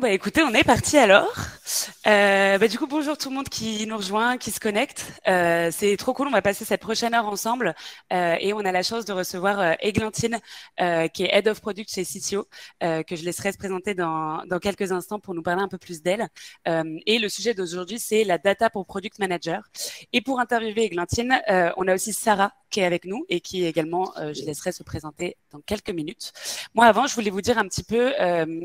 bah écoutez, on est parti alors. Du coup, bonjour tout le monde qui nous rejoint, qui se connecte. C'est trop cool, on va passer cette prochaine heure ensemble et on a la chance de recevoir Églantine, qui est Head of Product chez CTO, que je laisserai se présenter dans quelques instants pour nous parler un peu plus d'elle. Et le sujet d'aujourd'hui, c'est la data pour Product Manager. Et pour interviewer Églantine, on a aussi Sarah qui est avec nous et qui également, je laisserai se présenter dans quelques minutes. Moi, avant, je voulais vous dire un petit peu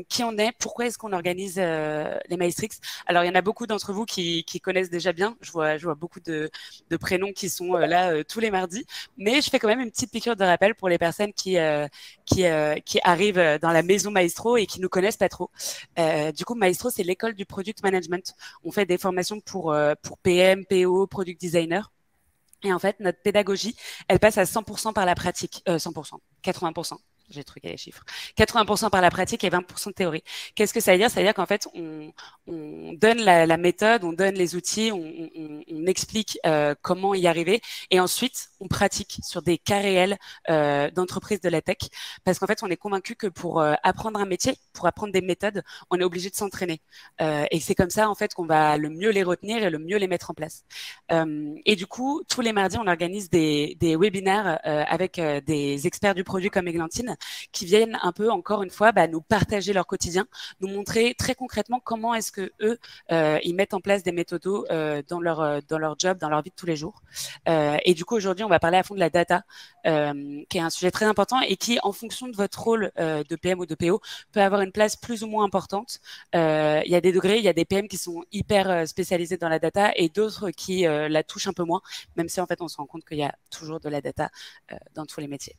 qui on est, pourquoi est-ce qu'on organise les Maestrix. Alors, il y en a beaucoup d'entre vous qui connaissent déjà bien. Je vois beaucoup de prénoms qui sont là tous les mardis. Mais je fais quand même une petite piqûre de rappel pour les personnes qui arrivent dans la maison Maestro et qui nous connaissent pas trop. Du coup, Maestro, c'est l'école du Product Management. On fait des formations pour PM, PO, Product Designer. Et en fait, notre pédagogie, elle passe à 100% par la pratique. 100%, 80%. J'ai truqué les chiffres. 80% par la pratique et 20% de théorie. Qu'est-ce que ça veut dire? Ça veut dire qu'en fait, on donne la méthode, on donne les outils, on explique comment y arriver, et ensuite, on pratique sur des cas réels d'entreprises de la tech. Parce qu'en fait, on est convaincu que pour apprendre un métier, pour apprendre des méthodes, on est obligé de s'entraîner. Et c'est comme ça, en fait, qu'on va le mieux les retenir et le mieux les mettre en place. Et du coup, tous les mardis, on organise des webinaires avec des experts du produit comme Églantine, qui viennent un peu, encore une fois, nous partager leur quotidien, nous montrer très concrètement comment est-ce que eux, ils mettent en place des méthodos dans leur job, dans leur vie de tous les jours. Et du coup, aujourd'hui, on va parler à fond de la data, qui est un sujet très important et qui, en fonction de votre rôle de PM ou de PO, peut avoir une place plus ou moins importante. Il y a des degrés, il y a des PM qui sont hyper spécialisés dans la data et d'autres qui la touchent un peu moins, même si en fait, on se rend compte qu'il y a toujours de la data dans tous les métiers.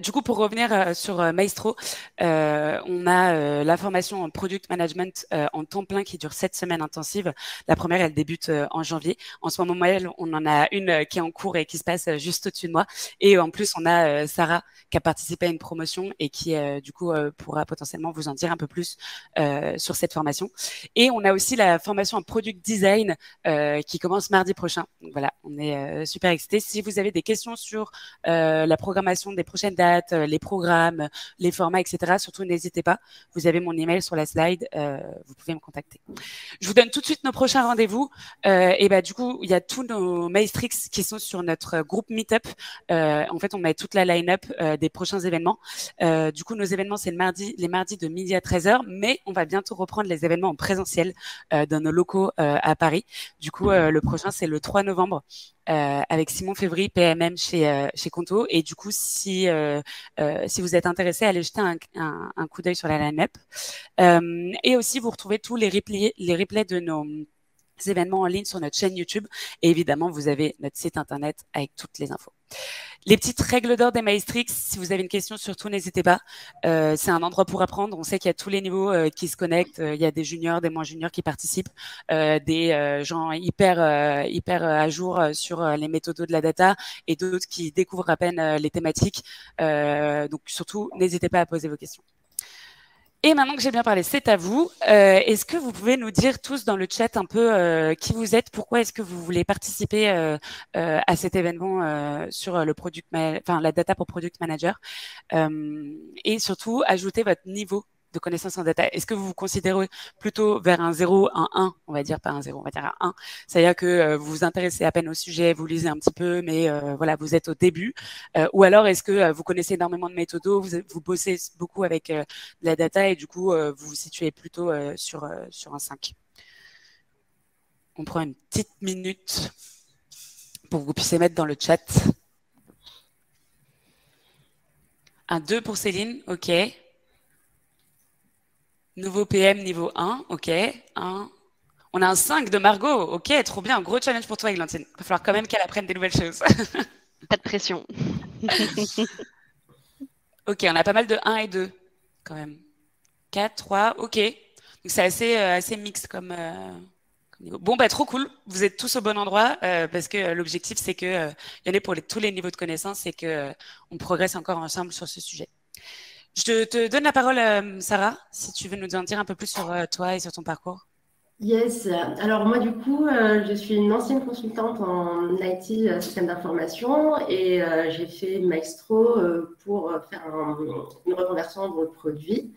Du coup, pour revenir sur Maestro, on a la formation en Product Management en temps plein qui dure 7 semaines intensives. La première, elle débute en janvier. En ce moment, on en a une qui est en cours et qui se passe juste au-dessus de moi. Et en plus, on a Sarah qui a participé à une promotion et qui, du coup, pourra potentiellement vous en dire un peu plus sur cette formation. Et on a aussi la formation en Product Design qui commence mardi prochain. Donc voilà, on est super excités. Si vous avez des questions sur la programmation des prochaines dates, les programmes, les formats, etc. Surtout, n'hésitez pas. Vous avez mon email sur la slide. Vous pouvez me contacter. Je vous donne tout de suite nos prochains rendez-vous. Du coup, il y a tous nos Maestrix qui sont sur notre groupe Meetup. En fait, on met toute la line-up des prochains événements. Du coup, nos événements, c'est les mardis de midi à 13h, mais on va bientôt reprendre les événements en présentiel dans nos locaux à Paris. Du coup, le prochain, c'est le 3 novembre. Avec Simon Févry, PMM chez Conto. Et du coup, si vous êtes intéressé, allez jeter un coup d'œil sur la line-up. Et aussi, vous retrouvez tous les replays de nos événements en ligne sur notre chaîne YouTube. Et évidemment, vous avez notre site internet avec toutes les infos. Les petites règles d'or des Maestrix, si vous avez une question, surtout n'hésitez pas. C'est un endroit pour apprendre. On sait qu'il y a tous les niveaux qui se connectent. Il y a des juniors, des moins juniors qui participent, des gens hyper à jour sur les méthodos de la data et d'autres qui découvrent à peine les thématiques. Donc surtout, n'hésitez pas à poser vos questions. Et maintenant que j'ai bien parlé, c'est à vous. Est-ce que vous pouvez nous dire tous dans le chat un peu qui vous êtes, pourquoi est-ce que vous voulez participer à cet événement sur le la data pour Product Manager, et surtout ajouter votre niveau de connaissance en data. Est-ce que vous vous considérez plutôt vers un 0, un 1, on va dire pas un 0, on va dire un 1, c'est-à-dire que vous vous intéressez à peine au sujet, vous lisez un petit peu, mais voilà, vous êtes au début, ou alors est-ce que vous connaissez énormément de méthodos, vous bossez beaucoup avec la data et du coup vous vous situez plutôt sur un 5. On prend une petite minute pour que vous puissiez mettre dans le chat. Un 2 pour Céline, ok. Nouveau PM niveau 1, ok. 1. On a un 5 de Margot, ok, trop bien. Gros challenge pour toi, Églantine. Il va falloir quand même qu'elle apprenne des nouvelles choses. Pas de pression. Ok, on a pas mal de 1 et 2, quand même. 4, 3, ok. Donc c'est assez mixte comme niveau. Bon, trop cool. Vous êtes tous au bon endroit parce que l'objectif, c'est que y en ait pour tous les niveaux de connaissances et que on progresse encore ensemble sur ce sujet. Je te donne la parole, Sarah, si tu veux nous en dire un peu plus sur toi et sur ton parcours. Yes, alors moi du coup, je suis une ancienne consultante en IT, système d'information, et j'ai fait Maestro pour faire une reconversion dans le produit.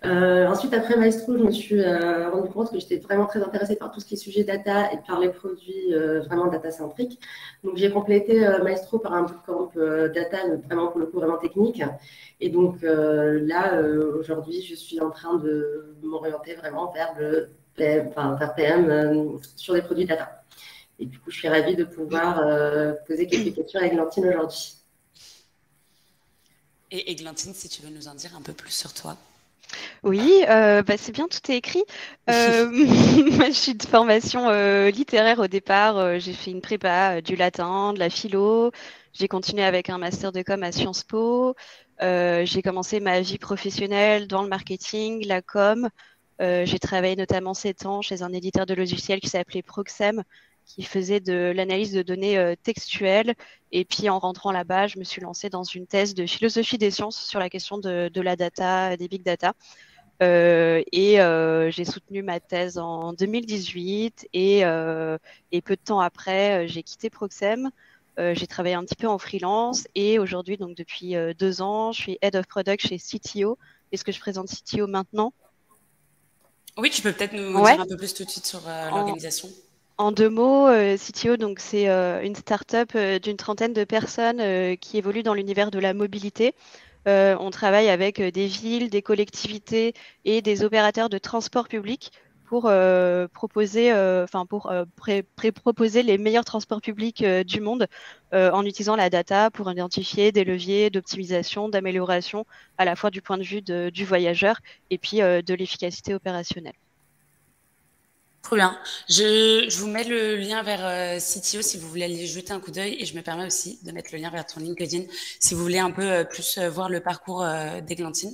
Ensuite, après Maestro, je me suis rendu compte que j'étais vraiment très intéressée par tout ce qui est sujet data et par les produits vraiment data-centriques. Donc, j'ai complété Maestro par un bootcamp data, vraiment pour le coup, vraiment technique. Et donc, là, aujourd'hui, je suis en train de m'orienter vraiment vers le PM, enfin, vers PM sur les produits data. Et du coup, je suis ravie de pouvoir poser quelques questions à Églantine aujourd'hui. Et Églantine, si tu veux nous en dire un peu plus sur toi. Oui, c'est bien, tout est écrit. Moi, je suis de formation littéraire au départ. J'ai fait une prépa, du latin, de la philo. J'ai continué avec un master de com à Sciences Po. J'ai commencé ma vie professionnelle dans le marketing, la com. J'ai travaillé notamment 7 ans chez un éditeur de logiciels qui s'appelait Proxem, qui faisait de l'analyse de données textuelles. Et puis, en rentrant là-bas, je me suis lancée dans une thèse de philosophie des sciences sur la question de la data, des big data. J'ai soutenu ma thèse en 2018 et peu de temps après, j'ai quitté Proxem. J'ai travaillé un petit peu en freelance et aujourd'hui, donc depuis 2 ans, je suis Head of Product chez CTO. Est-ce que je présente CTO maintenant? Oui, tu peux peut-être nous Ouais. dire un peu plus tout de suite sur En, l'organisation. en 2 mots, CTO, donc c'est une start-up d'une trentaine de personnes qui évolue dans l'univers de la mobilité. On travaille avec des villes, des collectivités et des opérateurs de transport public pour proposer, proposer les meilleurs transports publics du monde en utilisant la data pour identifier des leviers d'optimisation, d'amélioration à la fois du point de vue du voyageur et puis de l'efficacité opérationnelle. Trop bien. Je vous mets le lien vers CTO si vous voulez aller jeter un coup d'œil et je me permets aussi de mettre le lien vers ton LinkedIn si vous voulez un peu plus voir le parcours d'Églantine.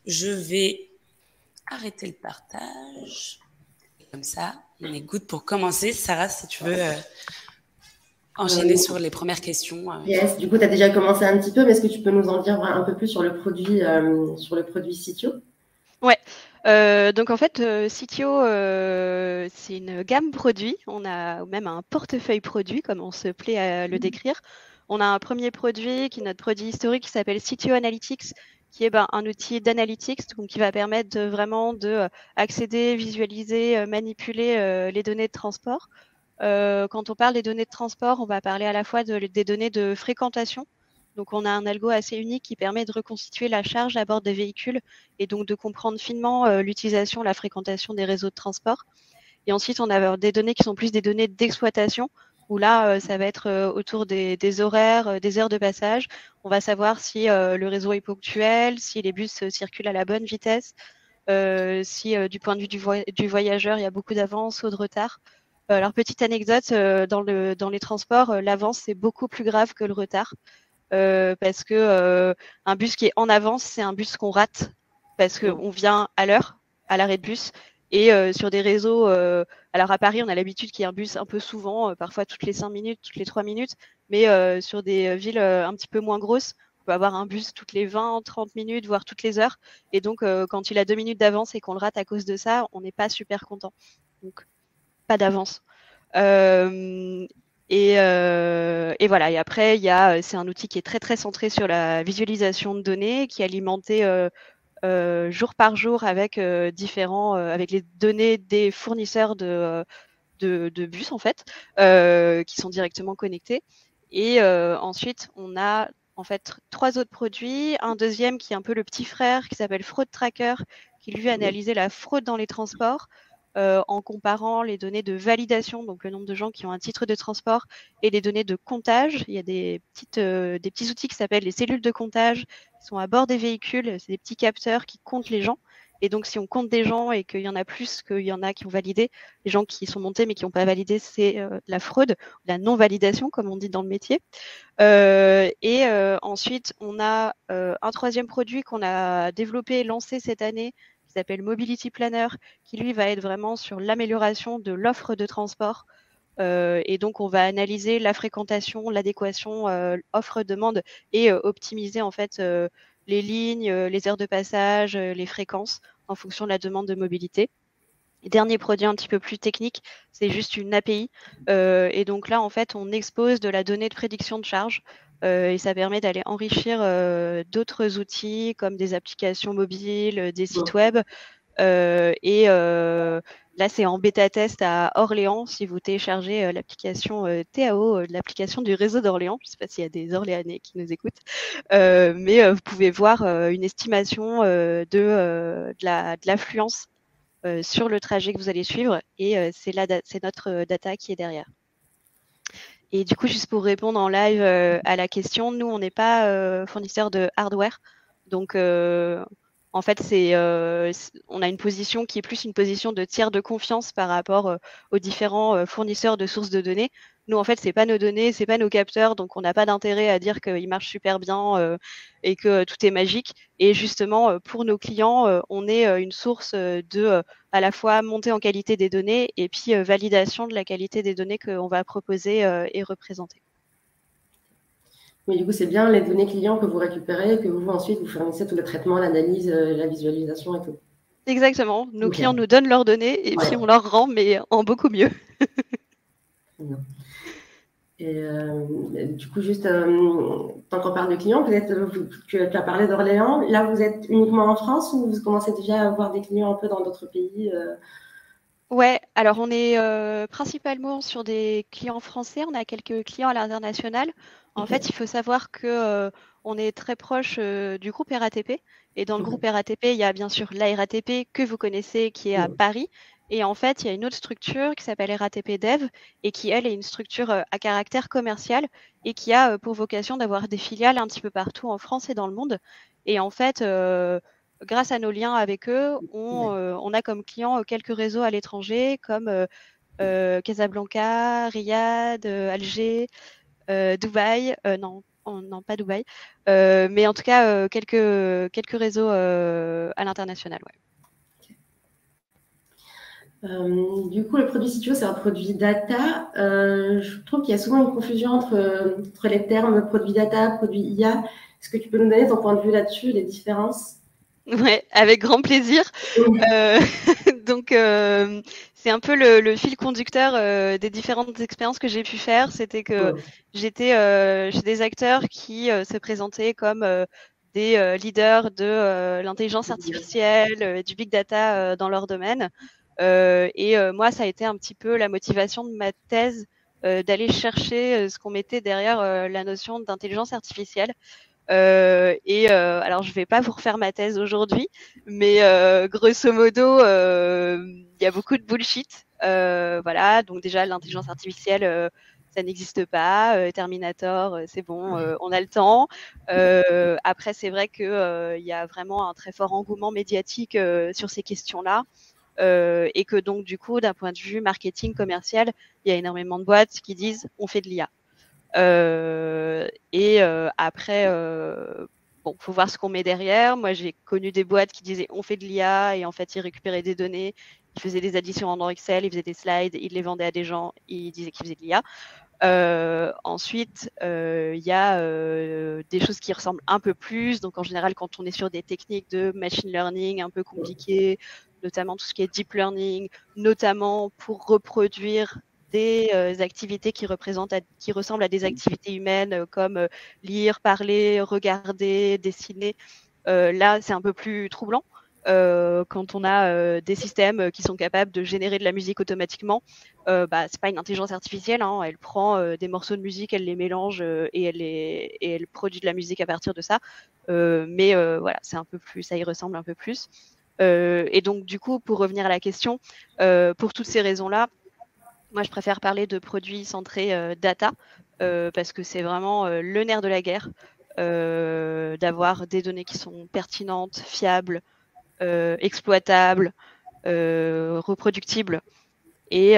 Je vais arrêter le partage. Et comme ça, on est good pour commencer. Sarah, si tu veux enchaîner sur les premières questions. Yes, du coup, tu as déjà commencé un petit peu, mais est-ce que tu peux nous en dire un peu plus sur le produit CTO? Ouais. Donc en fait, CTO, c'est une gamme produit. On a même un portefeuille produit, comme on se plaît à le décrire. On a un premier produit qui est notre produit historique qui s'appelle CTO Analytics, qui est un outil d'analytics, donc qui va permettre vraiment de accéder, visualiser, manipuler les données de transport. Quand on parle des données de transport, on va parler à la fois des données de fréquentation. Donc, on a un algo assez unique qui permet de reconstituer la charge à bord des véhicules et donc de comprendre finement l'utilisation, la fréquentation des réseaux de transport. Et ensuite, on a des données qui sont plus des données d'exploitation, où là, ça va être autour des horaires, des heures de passage. On va savoir si le réseau est ponctuel, si les bus circulent à la bonne vitesse, si du point de vue du voyageur, il y a beaucoup d'avance ou de retard. Alors, petite anecdote, dans les transports, l'avance, c'est beaucoup plus grave que le retard. Parce que un bus qui est en avance, c'est un bus qu'on rate parce qu'on vient à l'heure, à l'arrêt de bus. Et sur des réseaux, alors à Paris, on a l'habitude qu'il y ait un bus un peu souvent, parfois toutes les 5 minutes, toutes les 3 minutes, mais sur des villes un petit peu moins grosses, on peut avoir un bus toutes les 20, 30 minutes, voire toutes les heures. Et donc, quand il a 2 minutes d'avance et qu'on le rate à cause de ça, on n'est pas super content. Donc, pas d'avance. Et voilà. Et après, c'est un outil qui est très très centré sur la visualisation de données, qui est alimenté jour par jour avec avec les données des fournisseurs de bus en fait, qui sont directement connectés. Et ensuite, on a en fait 3 autres produits. Un deuxième qui est un peu le petit frère, qui s'appelle Fraud Tracker, qui lui a analysé la fraude dans les transports. En comparant les données de validation, donc le nombre de gens qui ont un titre de transport, et les données de comptage. Il y a des petits outils qui s'appellent les cellules de comptage, qui sont à bord des véhicules. C'est des petits capteurs qui comptent les gens. Et donc, si on compte des gens et qu'il y en a plus qu'il y en a qui ont validé, les gens qui sont montés mais qui n'ont pas validé, c'est la fraude, la non-validation, comme on dit dans le métier. Ensuite, on a un troisième produit qu'on a développé et lancé cette année, qui s'appelle Mobility Planner, qui lui va être vraiment sur l'amélioration de l'offre de transport. Et donc, on va analyser la fréquentation, l'adéquation offre-demande et optimiser en fait les lignes, les heures de passage, les fréquences en fonction de la demande de mobilité. Et dernier produit un petit peu plus technique, c'est juste une API. Et donc là, en fait, on expose de la donnée de prédiction de charge et ça permet d'aller enrichir d'autres outils comme des applications mobiles, des sites web. Là, c'est en bêta-test à Orléans. Si vous téléchargez l'application TAO, l'application du réseau d'Orléans, je ne sais pas s'il y a des Orléanais qui nous écoutent, mais vous pouvez voir une estimation de l'affluence sur le trajet que vous allez suivre, et c'est notre data qui est derrière. Et du coup, juste pour répondre en live à la question, nous, on n'est pas fournisseur de hardware. Donc, en fait, on a une position qui est plus une position de tiers de confiance par rapport aux différents fournisseurs de sources de données. Nous, en fait, c'est pas nos données, c'est pas nos capteurs, donc on n'a pas d'intérêt à dire qu'ils marchent super bien et que tout est magique. Et justement, pour nos clients, on est une source de à la fois montée en qualité des données et puis validation de la qualité des données qu'on va proposer et représenter. Mais du coup, c'est bien les données clients que vous récupérez, que vous ensuite vous fournissez tout le traitement, l'analyse, la visualisation et tout. Exactement. Nos clients nous donnent leurs données et puis on leur rend, mais en beaucoup mieux. Et du coup, juste tant qu'on parle de clients, tu as parlé d'Orléans. Là, vous êtes uniquement en France ou vous commencez déjà à avoir des clients un peu dans d'autres pays Ouais, alors on est principalement sur des clients français. On a quelques clients à l'international. En fait, il faut savoir que on est très proche du groupe RATP. Et dans le groupe RATP, il y a bien sûr la RATP que vous connaissez, qui est à Paris. Et en fait, il y a une autre structure qui s'appelle RATP Dev et qui, elle, est une structure à caractère commercial et qui a pour vocation d'avoir des filiales un petit peu partout en France et dans le monde. Et en fait, grâce à nos liens avec eux, on a comme clients quelques réseaux à l'étranger comme Casablanca, Riyad, Alger, Dubaï. Non, pas Dubaï. Mais en tout cas, quelques réseaux à l'international. Ouais. Du coup, le produit CTO, c'est un produit data. Je trouve qu'il y a souvent une confusion entre les termes produit data, produit IA. Est-ce que tu peux nous donner ton point de vue là-dessus, les différences? Ouais, avec grand plaisir. Donc, c'est un peu le fil conducteur des différentes expériences que j'ai pu faire. C'était que j'étais chez des acteurs qui se présentaient comme des leaders de l'intelligence artificielle, du big data dans leur domaine. Moi, ça a été un petit peu la motivation de ma thèse d'aller chercher ce qu'on mettait derrière la notion d'intelligence artificielle. Alors, je vais pas vous refaire ma thèse aujourd'hui, mais grosso modo, il y a beaucoup de bullshit. Voilà, donc déjà, l'intelligence artificielle, ça n'existe pas. Terminator, c'est bon, on a le temps. Après, c'est vrai que il y a vraiment un très fort engouement médiatique sur ces questions-là. Et que donc, du coup, d'un point de vue marketing commercial, il y a énormément de boîtes qui disent on fait de l'IA. Après, bon, faut voir ce qu'on met derrière. Moi, j'ai connu des boîtes qui disaient on fait de l'IA et en fait, ils récupéraient des données, ils faisaient des additions dans Excel, ils faisaient des slides, ils les vendaient à des gens, ils disaient qu'ils faisaient de l'IA. Ensuite, il y a des choses qui ressemblent un peu plus. Donc, en général, quand on est sur des techniques de machine learning un peu compliquées, notamment tout ce qui est deep learning, notamment pour reproduire des activités qui ressemblent à des activités humaines comme lire, parler, regarder, dessiner. Là, c'est un peu plus troublant. Quand on a des systèmes qui sont capables de générer de la musique automatiquement, c'est pas une intelligence artificielle, hein, elle prend des morceaux de musique, elle les mélange et elle produit de la musique à partir de ça. Voilà, c'est un peu plus, ça y ressemble un peu plus. Et donc du coup, pour revenir à la question, pour toutes ces raisons-là, moi je préfère parler de produits centrés data parce que c'est vraiment le nerf de la guerre, d'avoir des données qui sont pertinentes, fiables, exploitables, reproductibles. Et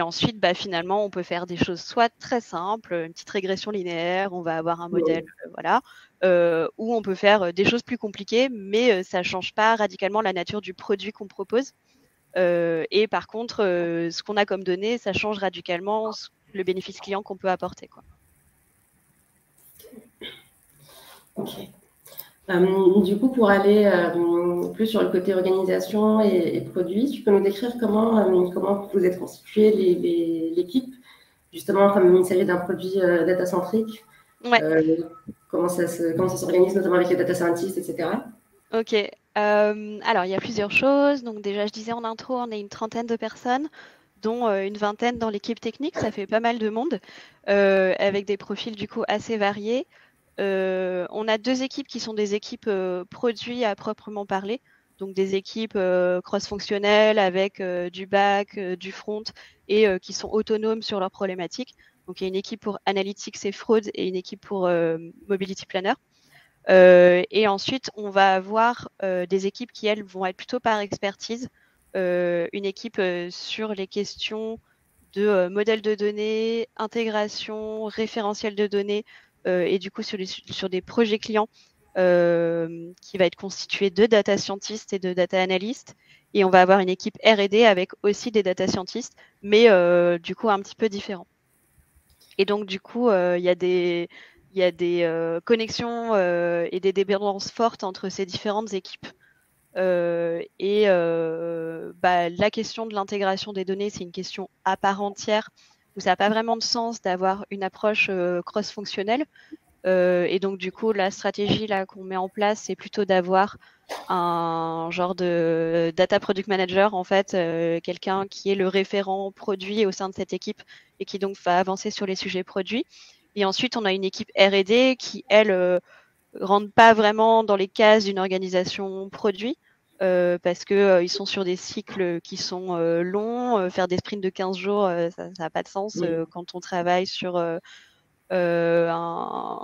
ensuite, finalement, on peut faire des choses soit très simples, une petite régression linéaire, on va avoir un modèle, voilà, ou on peut faire des choses plus compliquées, mais ça ne change pas radicalement la nature du produit qu'on propose. Et par contre, ce qu'on a comme données, ça change radicalement le bénéfice client qu'on peut apporter, quoi. Ok. Du coup, pour aller plus sur le côté organisation et produit, tu peux nous décrire comment vous êtes constitué l'équipe, justement comme il s'agit d'un produit data-centrique. Ouais. Comment ça s'organise, notamment avec les data scientists, etc. Ok. Alors, il y a plusieurs choses. Donc, déjà, je disais en intro, on est une trentaine de personnes, dont une vingtaine dans l'équipe technique. Ça fait pas mal de monde, avec des profils du coup assez variés. On a 2 équipes qui sont des équipes produits à proprement parler. Donc, des équipes cross-fonctionnelles avec du back, du front et qui sont autonomes sur leurs problématiques. Donc, il y a une équipe pour analytics et fraude et une équipe pour mobility planner. Et ensuite, on va avoir des équipes qui, elles, vont être plutôt par expertise. Une équipe sur les questions de modèles de données, intégration, référentiel de données, et du coup sur des projets clients qui va être constitué de data scientists et de data analysts. Et on va avoir une équipe R&D avec aussi des data scientists, mais du coup un petit peu différent. Et donc du coup, il y a des connexions et des dépendances fortes entre ces différentes équipes. La question de l'intégration des données, c'est une question à part entière où ça n'a pas vraiment de sens d'avoir une approche cross-fonctionnelle. Et donc, du coup, la stratégie là qu'on met en place, c'est plutôt d'avoir un genre de data product manager, en fait, quelqu'un qui est le référent produit au sein de cette équipe et qui donc va avancer sur les sujets produits. Et ensuite, on a une équipe R&D qui, elle, rentre pas vraiment dans les cases d'une organisation produit. Parce que ils sont sur des cycles qui sont longs. Faire des sprints de 15 jours, ça n'a pas de sens quand on travaille sur un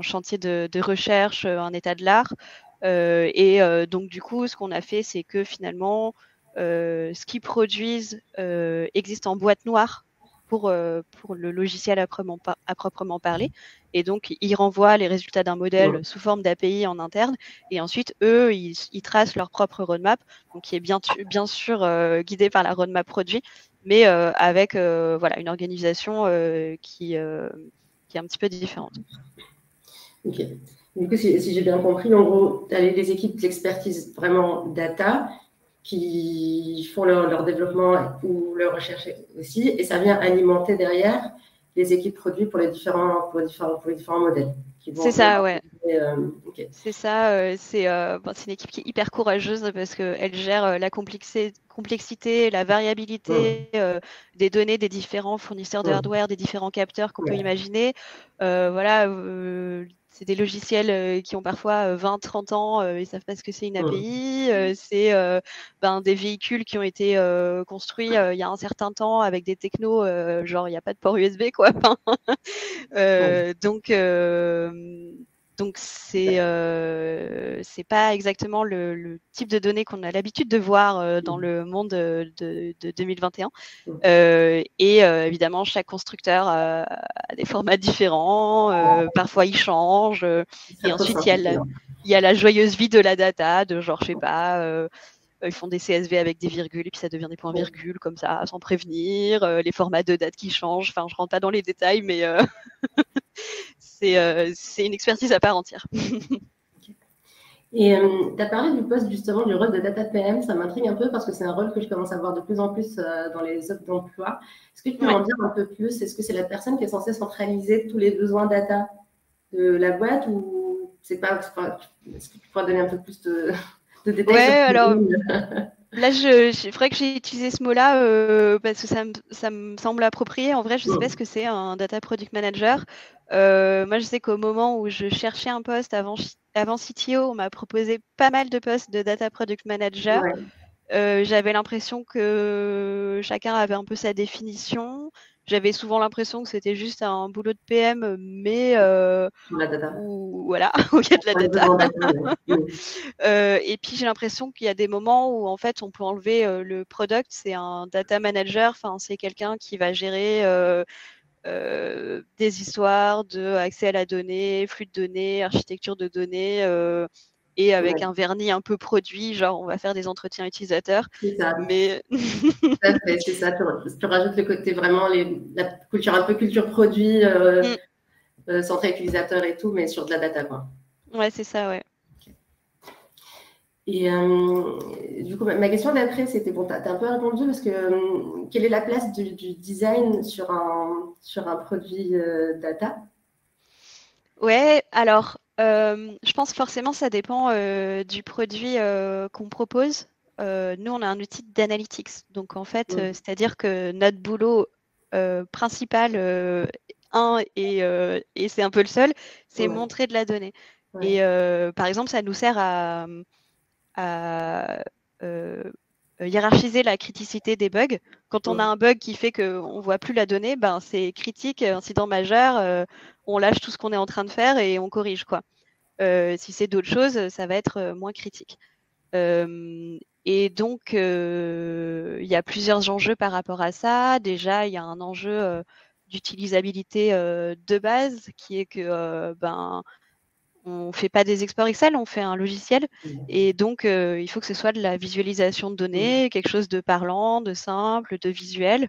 chantier de recherche, un état de l'art. Donc, du coup, ce qu'on a fait, c'est que finalement, ce qu'ils produisent existe en boîte noire pour le logiciel à proprement parler. Et donc, ils renvoient les résultats d'un modèle sous forme d'API en interne. Et ensuite, eux, ils tracent leur propre roadmap, donc qui est bien sûr guidé par la roadmap produit, mais avec une organisation qui est un petit peu différente. Ok. Du coup, si j'ai bien compris, en gros, tu as des équipes d'expertise vraiment data qui font leur développement ou leur recherche aussi, et ça vient alimenter derrière les équipes produits pour les différents modèles. C'est ça, ouais. Okay. C'est ça. C'est une équipe qui est hyper courageuse parce qu'elle gère la complexité, la variabilité des données des différents fournisseurs de hardware, des différents capteurs qu'on peut imaginer. C'est des logiciels qui ont parfois 20-30 ans, ils ne savent pas ce que c'est une API. C'est des véhicules qui ont été construits il y a un certain temps avec des technos, genre il n'y a pas de port USB, quoi. Donc c'est pas exactement le type de données qu'on a l'habitude de voir dans le monde de 2021. Évidemment, chaque constructeur a des formats différents. Parfois, ils changent. Et ensuite, il y a la joyeuse vie de la data, de genre, je sais pas. Ils font des CSV avec des virgules et puis ça devient des points-virgules comme ça, sans prévenir. Les formats de date qui changent. Enfin, je rentre pas dans les détails, mais c'est une expertise à part entière. Et tu as parlé du poste justement du rôle de data PM, ça m'intrigue un peu parce que c'est un rôle que je commence à voir de plus en plus dans les offres d'emploi. Est-ce que tu peux m'en dire un peu plus? Est-ce que c'est la personne qui est censée centraliser tous les besoins data de la boîte ou c'est pas, est-ce que tu pourrais donner un peu plus de détails? Ouais, alors là, je ferais que j'ai utilisé ce mot-là parce que ça me semble approprié. En vrai, je ne sais pas ce que c'est un data product manager. Moi, je sais qu'au moment où je cherchais un poste avant CTO, on m'a proposé pas mal de postes de data product manager. J'avais l'impression que chacun avait un peu sa définition. J'avais souvent l'impression que c'était juste un boulot de PM, mais la data. où il y a de la data. Et puis j'ai l'impression qu'il y a des moments où en fait on peut enlever le product, c'est un data manager, enfin c'est quelqu'un qui va gérer des histoires de accès à la donnée, flux de données, architecture de données, et avec un vernis un peu produit, genre on va faire des entretiens utilisateurs. C'est ça. Mais tout à fait, c'est ça. Tu rajoutes le côté vraiment la culture, un peu culture produit, centré utilisateur et tout, mais sur de la data, quoi. Ouais, c'est ça, ouais. Et du coup, ma question d'après, c'était, bon, tu as un peu répondu parce que quelle est la place du design sur un produit data? Ouais, alors, je pense forcément ça dépend du produit qu'on propose. Nous, on a un outil d'analytics. Donc, en fait, c'est-à-dire que notre boulot principal, et c'est un peu le seul, c'est montrer de la donnée. Ouais. Et par exemple, ça nous sert à hiérarchiser la criticité des bugs. Quand on a un bug qui fait qu'on ne voit plus la donnée, ben, c'est critique, incident majeur, on lâche tout ce qu'on est en train de faire et on corrige, quoi. Si c'est d'autres choses, ça va être moins critique. Et donc, il y a plusieurs enjeux par rapport à ça. Déjà, il y a un enjeu d'utilisabilité de base qui est que on ne fait pas des exports Excel, on fait un logiciel. Et donc, il faut que ce soit de la visualisation de données, quelque chose de parlant, de simple, de visuel.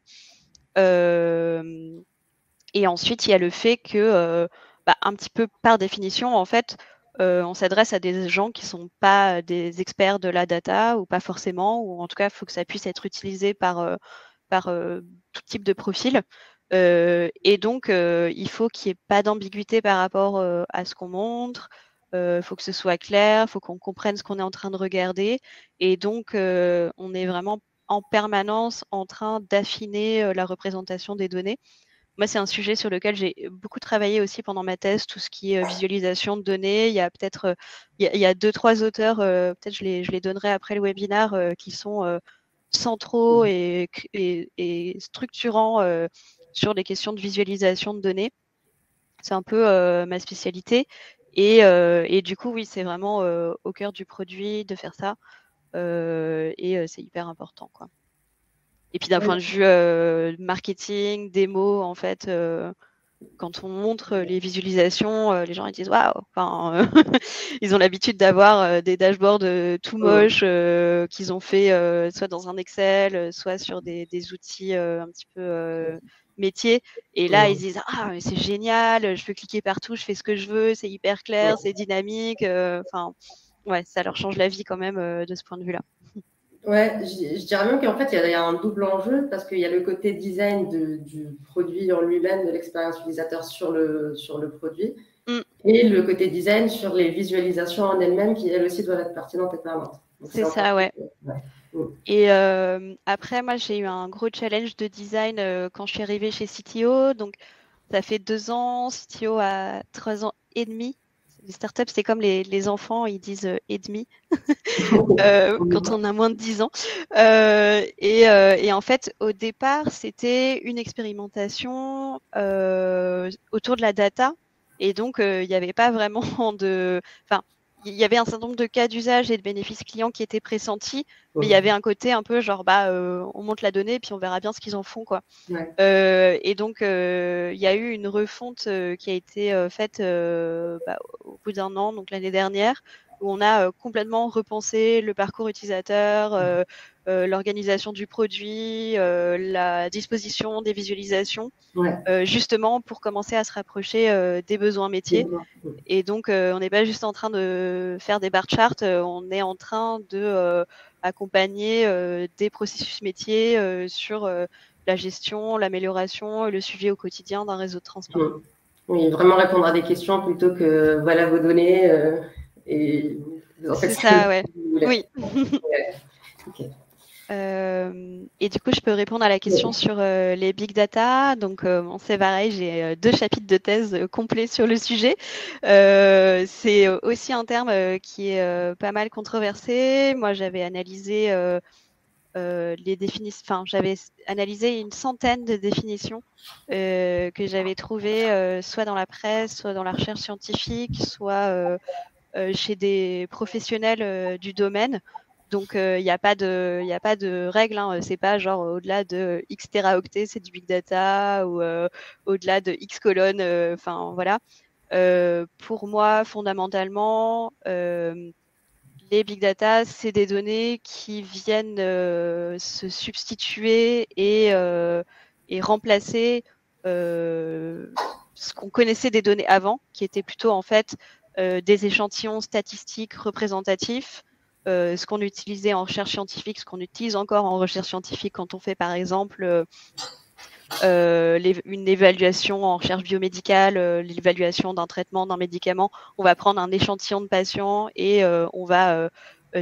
Et ensuite, il y a le fait que, un petit peu par définition, en fait, on s'adresse à des gens qui ne sont pas des experts de la data ou pas forcément, ou en tout cas, il faut que ça puisse être utilisé par tout type de profil. Et donc, il faut qu'il n'y ait pas d'ambiguïté par rapport à ce qu'on montre. Il faut que ce soit clair, il faut qu'on comprenne ce qu'on est en train de regarder. Et donc, on est vraiment en permanence en train d'affiner la représentation des données. Moi, c'est un sujet sur lequel j'ai beaucoup travaillé aussi pendant ma thèse, tout ce qui est visualisation de données. Il y a peut-être il y a 2-3 auteurs, peut-être je les donnerai après le webinaire, qui sont centraux et structurants sur les questions de visualisation de données. C'est un peu ma spécialité. Et du coup, oui, c'est vraiment au cœur du produit de faire ça. Et c'est hyper important, quoi. Et puis d'un point de vue marketing, démo, en fait, quand on montre les visualisations, les gens ils disent waouh. Enfin, ils ont l'habitude d'avoir des dashboards tout moches qu'ils ont fait soit dans un Excel, soit sur des outils un petit peu métiers. Et là, ils disent ah mais c'est génial, je peux cliquer partout, je fais ce que je veux, c'est hyper clair, c'est dynamique. Enfin, ouais, ça leur change la vie quand même de ce point de vue-là. Ouais, je dirais même qu'en fait, il y a un double enjeu parce qu'il y a le côté design du produit en lui-même, de l'expérience utilisateur sur le produit, et le côté design sur les visualisations en elles-mêmes qui, elles aussi, doivent être pertinentes et parlantes. C'est ça, ouais. Et après, moi, j'ai eu un gros challenge de design quand je suis arrivée chez CTO. Donc, ça fait 2 ans. CTO a 3 ans et demi. Les startups, c'est comme les enfants, ils disent et demi quand on a moins de 10 ans. Et en fait, au départ, c'était une expérimentation autour de la data. Et donc, il n'y avait pas vraiment de... Enfin, il y avait un certain nombre de cas d'usage et de bénéfices clients qui étaient pressentis, mais il y avait un côté un peu genre, on monte la donnée, puis on verra bien ce qu'ils en font, quoi. Et donc, il y a eu une refonte qui a été faite au bout d'1 an, donc l'année dernière, où on a complètement repensé le parcours utilisateur, l'organisation du produit, la disposition des visualisations, justement pour commencer à se rapprocher des besoins métiers. Et donc, on n'est pas juste en train de faire des bar charts, on est en train de accompagner des processus métiers sur la gestion, l'amélioration et le suivi au quotidien d'un réseau de transport. Oui, vraiment répondre à des questions plutôt que voilà vos données. Et c'est ça, ouais. Oui. Okay. Et du coup, je peux répondre à la question sur les big data. Donc, c'est pareil, j'ai 2 chapitres de thèse complets sur le sujet. C'est aussi un terme qui est pas mal controversé. Moi, j'avais analysé les définitions. Enfin, j'avais analysé une centaine de définitions que j'avais trouvées soit dans la presse, soit dans la recherche scientifique, soit chez des professionnels du domaine. Donc, il n'y a pas de règle. Hein. C'est pas genre au-delà de X teraoctets, c'est du big data, ou au-delà de X colonnes. Enfin, voilà. Pour moi, fondamentalement, les big data, c'est des données qui viennent se substituer et remplacer ce qu'on connaissait des données avant, qui étaient plutôt en fait des échantillons statistiques représentatifs, ce qu'on utilisait en recherche scientifique, ce qu'on utilise encore en recherche scientifique quand on fait par exemple une évaluation en recherche biomédicale, l'évaluation d'un traitement, d'un médicament. On va prendre un échantillon de patients et on va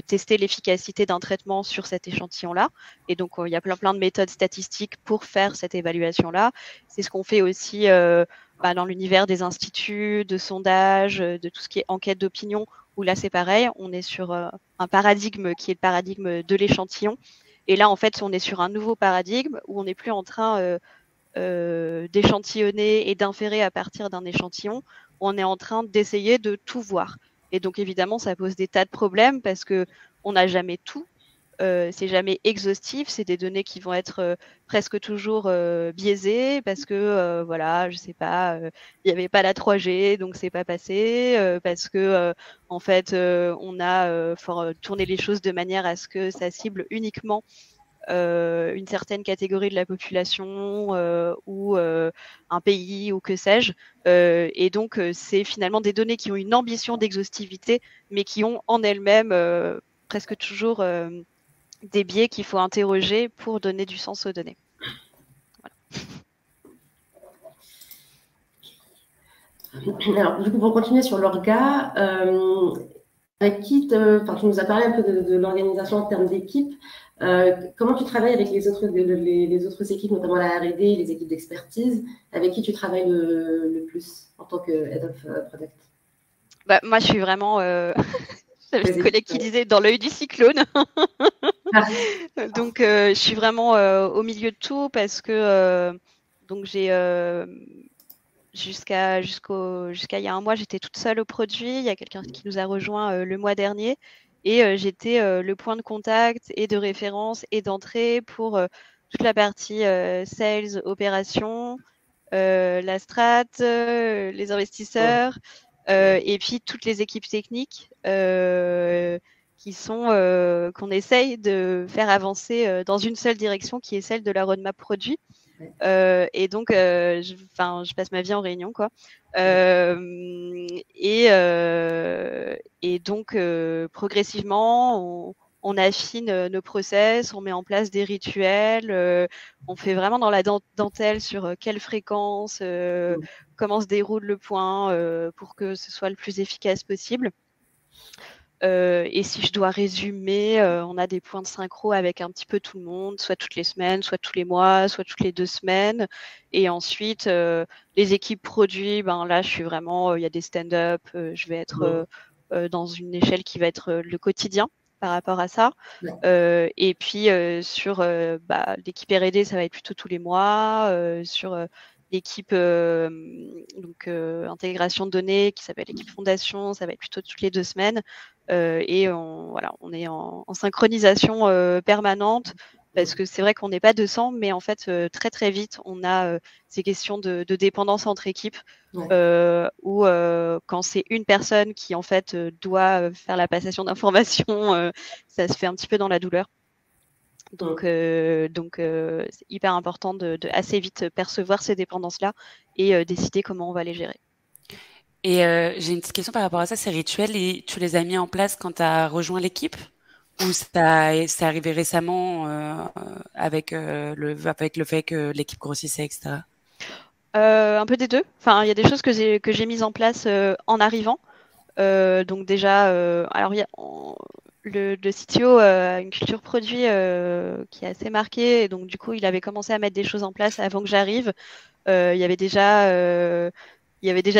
tester l'efficacité d'un traitement sur cet échantillon-là. Et donc, il y a plein de méthodes statistiques pour faire cette évaluation-là. C'est ce qu'on fait aussi dans l'univers des instituts, de sondage, de tout ce qui est enquête d'opinion, où là, c'est pareil, on est sur un paradigme qui est le paradigme de l'échantillon. Et là, en fait, on est sur un nouveau paradigme où on n'est plus en train d'échantillonner et d'inférer à partir d'un échantillon. On est en train d'essayer de tout voir. Et donc, évidemment, ça pose des tas de problèmes parce qu'on n'a jamais tout. C'est jamais exhaustif, c'est des données qui vont être presque toujours biaisées parce que voilà, je sais pas, il n'y avait pas la 3G donc c'est pas passé parce que en fait on a tourné les choses de manière à ce que ça cible uniquement une certaine catégorie de la population ou un pays ou que sais-je. Et donc, c'est finalement des données qui ont une ambition d'exhaustivité, mais qui ont en elles-mêmes presque toujours des biais qu'il faut interroger pour donner du sens aux données. Voilà. Alors, du coup, pour continuer sur l'orga, avec qui tu nous as parlé un peu de l'organisation en termes d'équipe. Comment tu travailles avec les autres équipes, notamment la R&D, les équipes d'expertise, avec qui tu travailles le plus en tant que Head of Product? Moi, je suis vraiment... J'avais ce collègue qui disait dans l'œil du cyclone. Donc, je suis vraiment au milieu de tout parce que donc j'ai jusqu'à il y a un mois, j'étais toute seule au produit. Il y a quelqu'un qui nous a rejoint le mois dernier et j'étais le point de contact et de référence et d'entrée pour toute la partie sales, opération, la strat, les investisseurs. Et puis toutes les équipes techniques qui sont qu'on essaye de faire avancer dans une seule direction qui est celle de la roadmap produit. Et donc, je passe ma vie en réunion, quoi. Et donc, progressivement, on affine nos process, on met en place des rituels, on fait vraiment dans la dentelle sur quelle fréquence, comment se déroule le point pour que ce soit le plus efficace possible. Et si je dois résumer, on a des points de synchro avec un petit peu tout le monde, soit toutes les semaines, soit tous les mois, soit toutes les 2 semaines. Et ensuite, les équipes produits, là, je suis vraiment, il y a des stand-up, je vais être dans une échelle qui va être le quotidien par rapport à ça. Et puis, sur l'équipe R&D, ça va être plutôt tous les mois. Sur l'équipe intégration de données qui s'appelle l'équipe fondation, ça va être plutôt toutes les 2 semaines. Et on est en synchronisation permanente parce que c'est vrai qu'on n'est pas 200, mais en fait très très vite on a ces questions de dépendance entre équipes où quand c'est une personne qui en fait doit faire la passation d'informations, ça se fait un petit peu dans la douleur. Donc c'est hyper important de assez vite percevoir ces dépendances-là et décider comment on va les gérer. Et j'ai une petite question par rapport à ça, ces rituels, et tu les as mis en place quand tu as rejoint l'équipe ou c'est arrivé récemment avec le fait que l'équipe grossissait, etc. Un peu des deux. Enfin, il y a des choses que j'ai mises en place en arrivant. Donc déjà, alors le CTO a une culture produit qui est assez marquée, et donc du coup, il avait commencé à mettre des choses en place avant que j'arrive. Il y avait déjà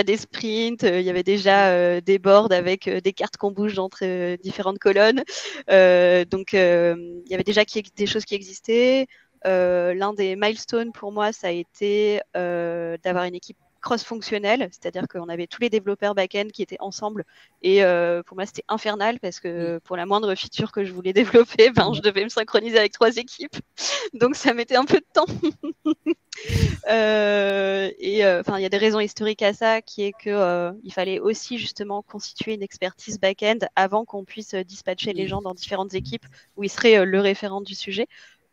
des sprints, il y avait déjà des boards avec des cartes qu'on bouge entre différentes colonnes. Donc, il y avait déjà des choses qui existaient. L'un des milestones pour moi, ça a été d'avoir une équipe cross-fonctionnelle, c'est-à-dire qu'on avait tous les développeurs back-end qui étaient ensemble. Et pour moi, c'était infernal parce que pour la moindre feature que je voulais développer, je devais me synchroniser avec 3 équipes. Donc, ça mettait un peu de temps. Il y a des raisons historiques à ça, qui est que il fallait aussi justement constituer une expertise back-end avant qu'on puisse dispatcher les gens dans différentes équipes où ils seraient le référent du sujet.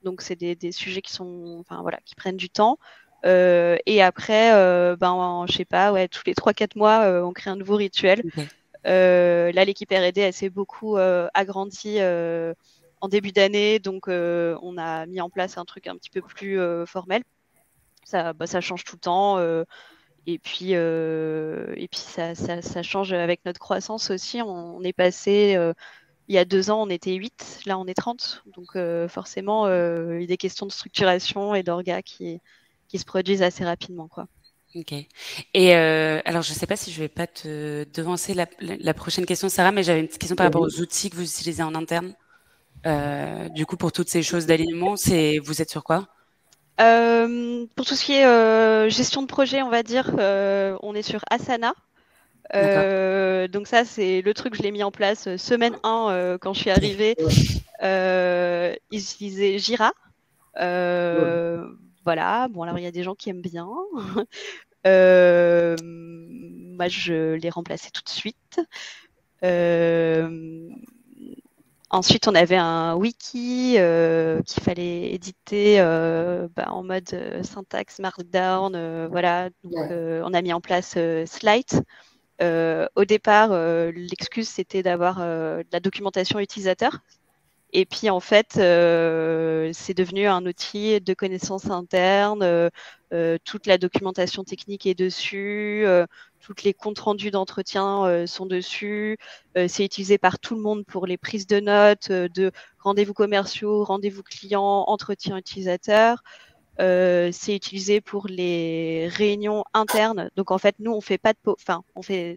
Donc c'est des sujets qui sont, qui prennent du temps. Et après, je sais pas, tous les 3-4 mois, on crée un nouveau rituel. Okay. Là, l'équipe R&D, elle s'est beaucoup agrandie en début d'année, donc on a mis en place un truc un petit peu plus formel. ça change tout le temps. Et puis ça change avec notre croissance aussi. On est passé, il y a 2 ans, on était 8, là on est 30. Donc forcément, il y a des questions de structuration et d'orga qui se produisent assez rapidement, quoi. Ok. Et alors, je ne sais pas si je vais pas te devancer la prochaine question, Sarah, mais j'avais une petite question par rapport aux outils que vous utilisez en interne. Du coup, pour toutes ces choses d'alignement, vous êtes sur quoi? Pour tout ce qui est gestion de projet, on va dire, on est sur Asana. Donc ça, c'est le truc, je l'ai mis en place semaine 1 quand je suis arrivée. Ils utilisaient Jira. Voilà. Bon, alors il y a des gens qui aiment bien. Moi, je l'ai remplacé tout de suite. Ensuite, on avait un wiki qu'il fallait éditer en mode syntaxe Markdown. Voilà. Donc, on a mis en place Slide. Au départ, l'excuse, c'était d'avoir de la documentation utilisateur. Et puis, en fait, c'est devenu un outil de connaissances internes. Toute la documentation technique est dessus. Toutes les comptes rendus d'entretien sont dessus. C'est utilisé par tout le monde pour les prises de notes, de rendez-vous commerciaux, rendez-vous clients, entretien utilisateur. C'est utilisé pour les réunions internes. Donc, en fait, nous, on fait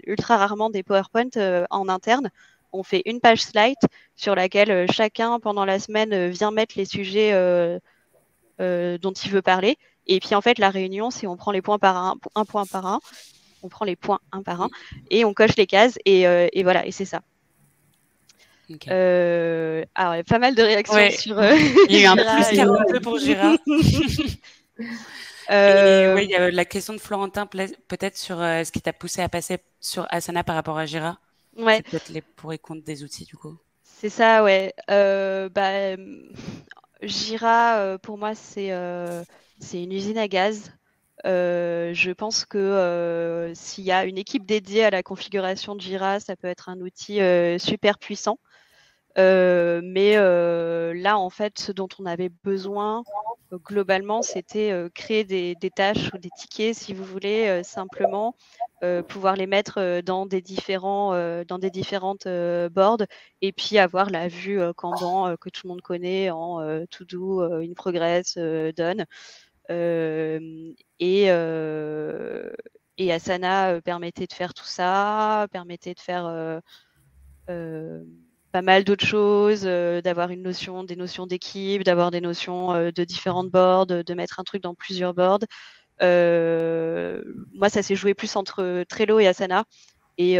ultra rarement des PowerPoint en interne. On fait une page slide sur laquelle chacun, pendant la semaine, vient mettre les sujets dont il veut parler. Et puis, en fait, la réunion, c'est on prend les points un point par un. On prend les points un par un et on coche les cases. Et voilà, et c'est ça. Okay. Alors, il y a pas mal de réactions sur. Il y a eu un plus 42 pour Jira. Il y a la question de Florentin, peut-être sur ce qui t'a poussé à passer sur Asana par rapport à Jira. Ouais. C'est peut-être les pour et contre des outils, du coup. C'est ça, ouais. Jira, pour moi, c'est une usine à gaz. Je pense que s'il y a une équipe dédiée à la configuration de Jira, ça peut être un outil super puissant. Mais là, en fait, ce dont on avait besoin globalement, c'était créer des tâches ou des tickets, si vous voulez, simplement pouvoir les mettre dans des différentes boards et puis avoir la vue Kanban que tout le monde connaît en to do, in progress, done. Et Asana permettait de faire tout ça, permettait de faire pas mal d'autres choses, d'avoir des notions d'équipe, d'avoir des notions de différentes boards, de mettre un truc dans plusieurs boards. Moi, ça s'est joué plus entre Trello et Asana. Et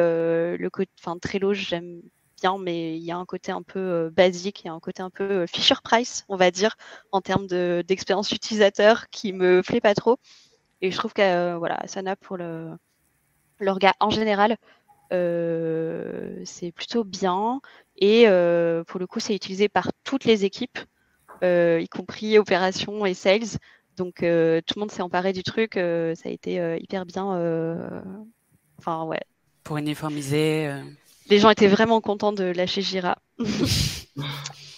Trello, j'aime bien, mais il y a un côté un peu basique, il y a un côté un peu Fisher-Price, on va dire, en termes d'expérience utilisateur qui me plaît pas trop. Et je trouve que Asana pour l'orga en général, c'est plutôt bien. Et pour le coup, c'est utilisé par toutes les équipes, y compris opérations et sales. Donc, tout le monde s'est emparé du truc. Ça a été hyper bien. Enfin, ouais. Pour uniformiser. Les gens étaient vraiment contents de lâcher Jira.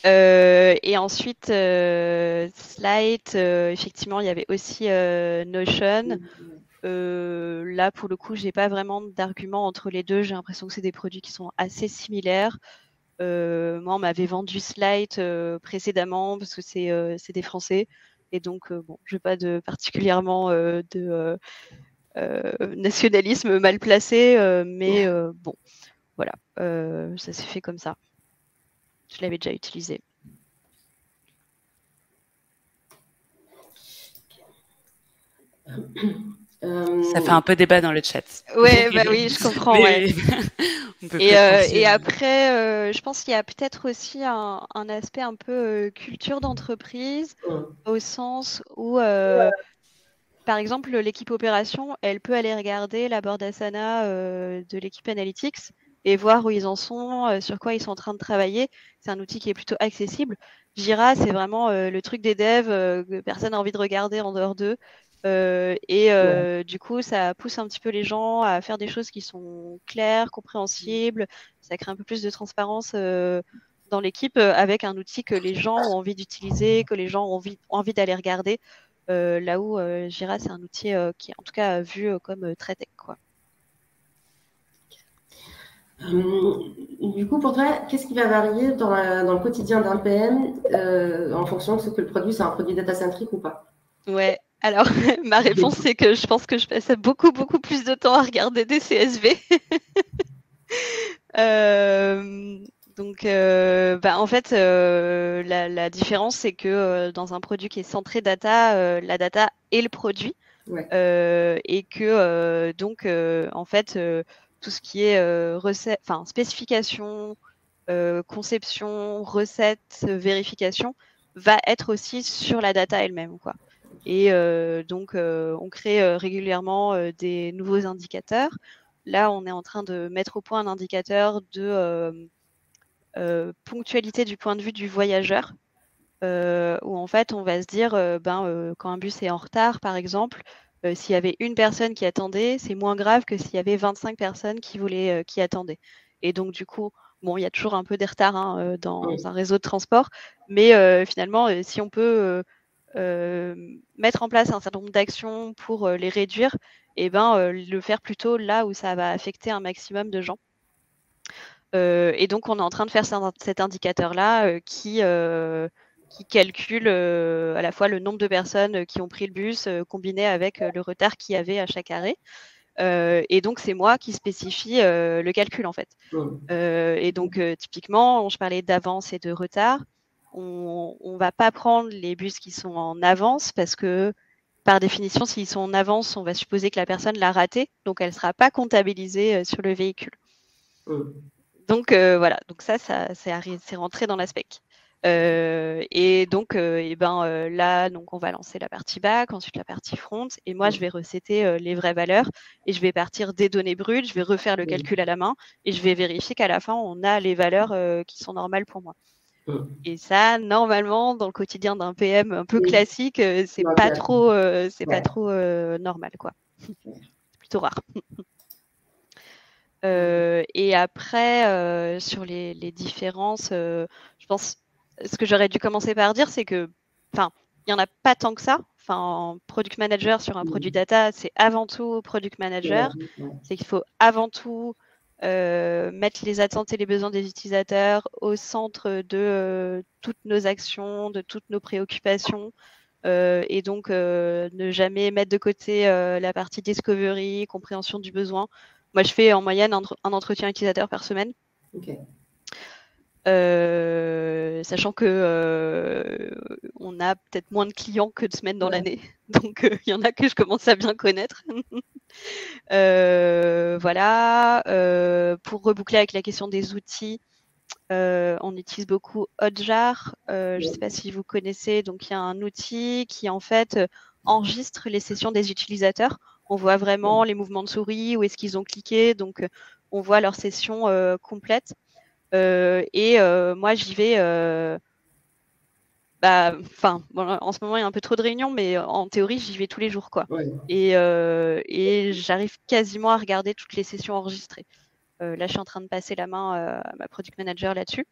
Et ensuite, Slide, effectivement, il y avait aussi Notion. Là, pour le coup, j'ai pas vraiment d'argument entre les deux. J'ai l'impression que c'est des produits qui sont assez similaires. Moi, on m'avait vendu Slide précédemment parce que c'est des Français. Et donc, bon, je n'ai pas particulièrement de nationalisme mal placé, mais bon, voilà, ça s'est fait comme ça. Je l'avais déjà utilisé. Ça fait un peu débat dans le chat. Ouais, bah oui, je comprends. Ouais. Et après, je pense qu'il y a peut-être aussi un aspect un peu culture d'entreprise, au sens où, par exemple, l'équipe opération, elle peut aller regarder la board Asana de l'équipe Analytics et voir où ils en sont, sur quoi ils sont en train de travailler. C'est un outil qui est plutôt accessible. Jira, c'est vraiment le truc des devs que personne n'a envie de regarder en dehors d'eux. Du coup, ça pousse un petit peu les gens à faire des choses qui sont claires, compréhensibles. Ça crée un peu plus de transparence dans l'équipe avec un outil que les gens ont envie d'utiliser, que les gens ont envie d'aller regarder. là où Jira, c'est un outil qui est en tout cas vu comme très tech, quoi. Du coup, pour toi, qu'est-ce qui va varier dans le quotidien d'un PM en fonction de ce que le produit, c'est un produit data-centric ou pas? Ouais, alors ma réponse, c'est que je pense que je passe beaucoup plus de temps à regarder des CSV. Donc, en fait, la différence, c'est que dans un produit qui est centré data, la data est le produit. Ouais. Et que donc, en fait, tout ce qui est spécification, conception, recette, vérification, va être aussi sur la data elle-même, quoi. Et donc, on crée régulièrement des nouveaux indicateurs. Là, on est en train de mettre au point un indicateur de ponctualité du point de vue du voyageur, où en fait, on va se dire, quand un bus est en retard, par exemple, s'il y avait une personne qui attendait, c'est moins grave que s'il y avait 25 personnes qui attendaient. Et donc, du coup, bon, il y a toujours un peu des retards dans un réseau de transport, mais finalement, si on peut mettre en place un certain nombre d'actions pour les réduire, et le faire plutôt là où ça va affecter un maximum de gens. Et donc, on est en train de faire cet indicateur-là qui calcule à la fois le nombre de personnes qui ont pris le bus combiné avec le retard qu'il y avait à chaque arrêt. Et donc, c'est moi qui spécifie le calcul, en fait. Et donc, typiquement, je parlais d'avance et de retard. On ne va pas prendre les bus qui sont en avance parce que, par définition, s'ils sont en avance, on va supposer que la personne l'a raté, donc elle ne sera pas comptabilisée sur le véhicule. Donc, voilà, donc ça c'est rentré dans la spec. Et donc, là, donc on va lancer la partie back, ensuite la partie front, et moi je vais recéter les vraies valeurs, et je vais partir des données brutes, je vais refaire le calcul à la main, et je vais vérifier qu'à la fin on a les valeurs qui sont normales pour moi. Et ça, normalement, dans le quotidien d'un PM un peu classique, c'est pas trop normal, quoi. C'est plutôt rare. Et après, sur les différences, je pense, ce que j'aurais dû commencer par dire, c'est que, il n'y en a pas tant que ça. Product manager sur un produit data, c'est avant tout product manager. C'est qu'il faut avant tout mettre les attentes et les besoins des utilisateurs au centre de toutes nos actions, de toutes nos préoccupations. Et donc, ne jamais mettre de côté la partie discovery, compréhension du besoin. Moi, je fais en moyenne un entretien utilisateur par semaine. Sachant que on a peut-être moins de clients que de semaines dans l'année. Donc, il y en a que je commence à bien connaître. Voilà. Pour reboucler avec la question des outils, on utilise beaucoup Hotjar. Je ne sais pas si vous connaissez. Donc, il y a un outil qui, en fait, enregistre les sessions des utilisateurs. On voit vraiment les mouvements de souris, où est-ce qu'ils ont cliqué. Donc, on voit leur session complète. Et moi, j'y vais. En ce moment, il y a un peu trop de réunions, mais en théorie, j'y vais tous les jours, quoi. Et j'arrive quasiment à regarder toutes les sessions enregistrées. Là, je suis en train de passer la main à ma product manager là-dessus,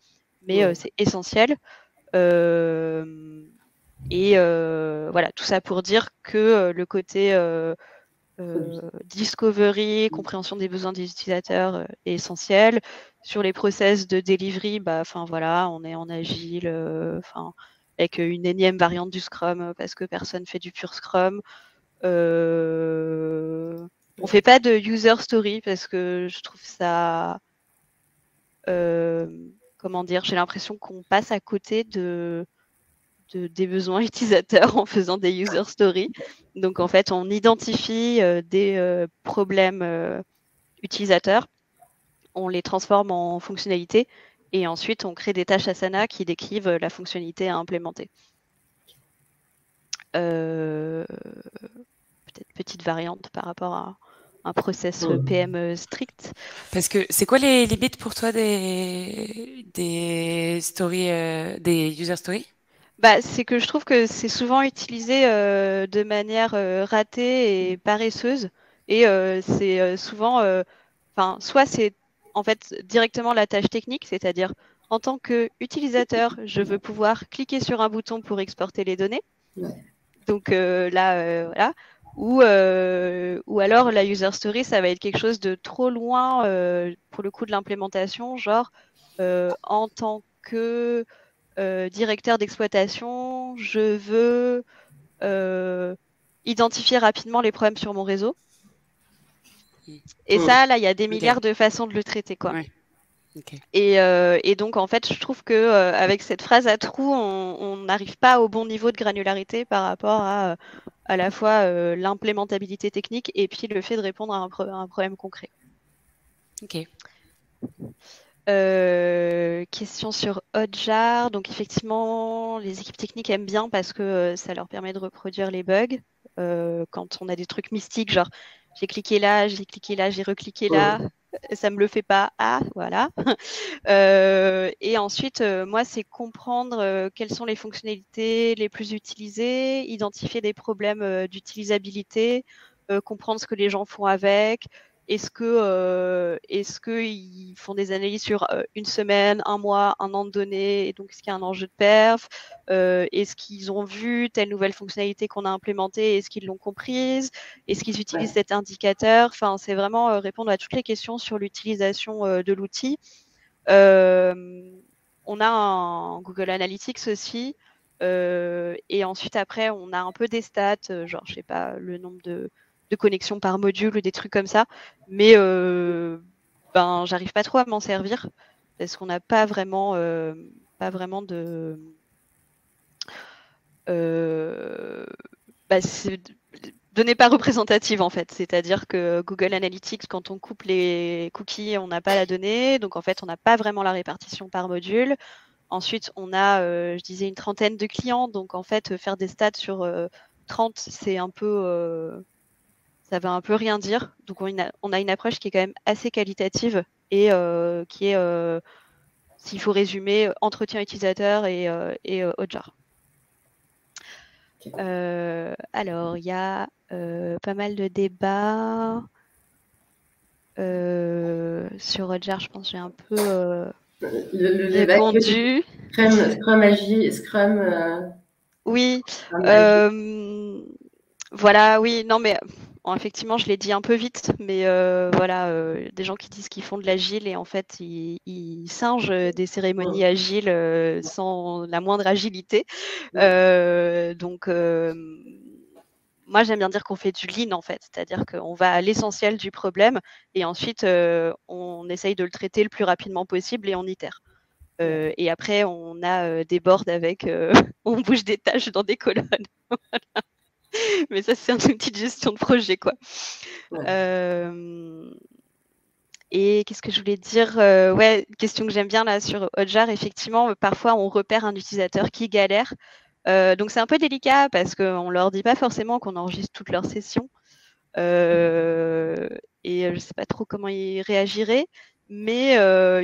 mais c'est essentiel. Et voilà, tout ça pour dire que le côté discovery, compréhension des besoins des utilisateurs est essentiel. Sur les process de delivery, voilà, on est en agile, avec une énième variante du Scrum parce que personne fait du pur Scrum. On fait pas de user story parce que je trouve ça, comment dire, j'ai l'impression qu'on passe à côté des besoins utilisateurs en faisant des user stories. Donc, en fait, on identifie des problèmes utilisateurs, on les transforme en fonctionnalités et ensuite, on crée des tâches Asana qui décrivent la fonctionnalité à implémenter. Peut-être petite variante par rapport à un process PM strict. Parce que c'est quoi les limites pour toi des stories, des user stories? C'est que je trouve que c'est souvent utilisé de manière ratée et paresseuse. Et c'est souvent, soit c'est en fait directement la tâche technique, c'est-à-dire en tant qu'utilisateur, je veux pouvoir cliquer sur un bouton pour exporter les données. Donc là, voilà. Ou alors la user story, ça va être quelque chose de trop loin pour le coup de l'implémentation, genre en tant que directeur d'exploitation, je veux identifier rapidement les problèmes sur mon réseau. Et ça, là, il y a des milliards de façons de le traiter, quoi. Ouais. Okay. Et donc, en fait, je trouve que avec cette phrase à trous, on n'arrive pas au bon niveau de granularité par rapport à la fois l'implémentabilité technique et puis le fait de répondre à un problème concret. Ok. Question sur Hotjar. Donc, effectivement, les équipes techniques aiment bien parce que ça leur permet de reproduire les bugs. Quand on a des trucs mystiques, genre j'ai cliqué là, j'ai recliqué là, ça me le fait pas. Ah, voilà. Et ensuite, moi, c'est comprendre quelles sont les fonctionnalités les plus utilisées, identifier des problèmes d'utilisabilité, comprendre ce que les gens font avec. Est-ce qu'ils font des analyses sur une semaine, un mois, un an de données, et donc est-ce qu'il y a un enjeu de perf? Est-ce qu'ils ont vu telle nouvelle fonctionnalité qu'on a implémentée? Est-ce qu'ils l'ont comprise? Est-ce qu'ils utilisent cet indicateur? Enfin, c'est vraiment répondre à toutes les questions sur l'utilisation de l'outil. On a un Google Analytics aussi. Et ensuite, après, on a un peu des stats, genre, je sais pas, le nombre de connexions par module ou des trucs comme ça. Mais j'arrive pas trop à m'en servir parce qu'on n'a pas vraiment de... données pas représentatives en fait, c'est-à-dire que Google Analytics, quand on coupe les cookies, on n'a pas la donnée, donc en fait on n'a pas vraiment la répartition par module. Ensuite on a, je disais, une trentaine de clients, donc en fait faire des stats sur 30, c'est un peu, ça veut un peu rien dire. Donc on a une approche qui est quand même assez qualitative et qui est, s'il faut résumer, entretien utilisateur et Hotjar. Alors, il y a pas mal de débats sur Hotjar. Je pense que j'ai un peu répondu. Scrum Agile, Scrum. Oui. Voilà, oui. Non, mais effectivement, je l'ai dit un peu vite, mais voilà, des gens qui disent qu'ils font de l'agile et en fait, ils singent des cérémonies agiles sans la moindre agilité. Donc, moi, j'aime bien dire qu'on fait du lean, en fait, c'est-à-dire qu'on va à l'essentiel du problème et ensuite, on essaye de le traiter le plus rapidement possible et on itère. Et après, on a des boards avec, on bouge des tâches dans des colonnes. Voilà. Mais ça, c'est un outil de gestion de projet, quoi. Et qu'est-ce que je voulais dire? Ouais, question que j'aime bien là sur Hotjar, effectivement, parfois on repère un utilisateur qui galère. Donc c'est un peu délicat parce qu'on leur dit pas forcément qu'on enregistre toutes leurs sessions. Et je sais pas trop comment ils réagiraient, mais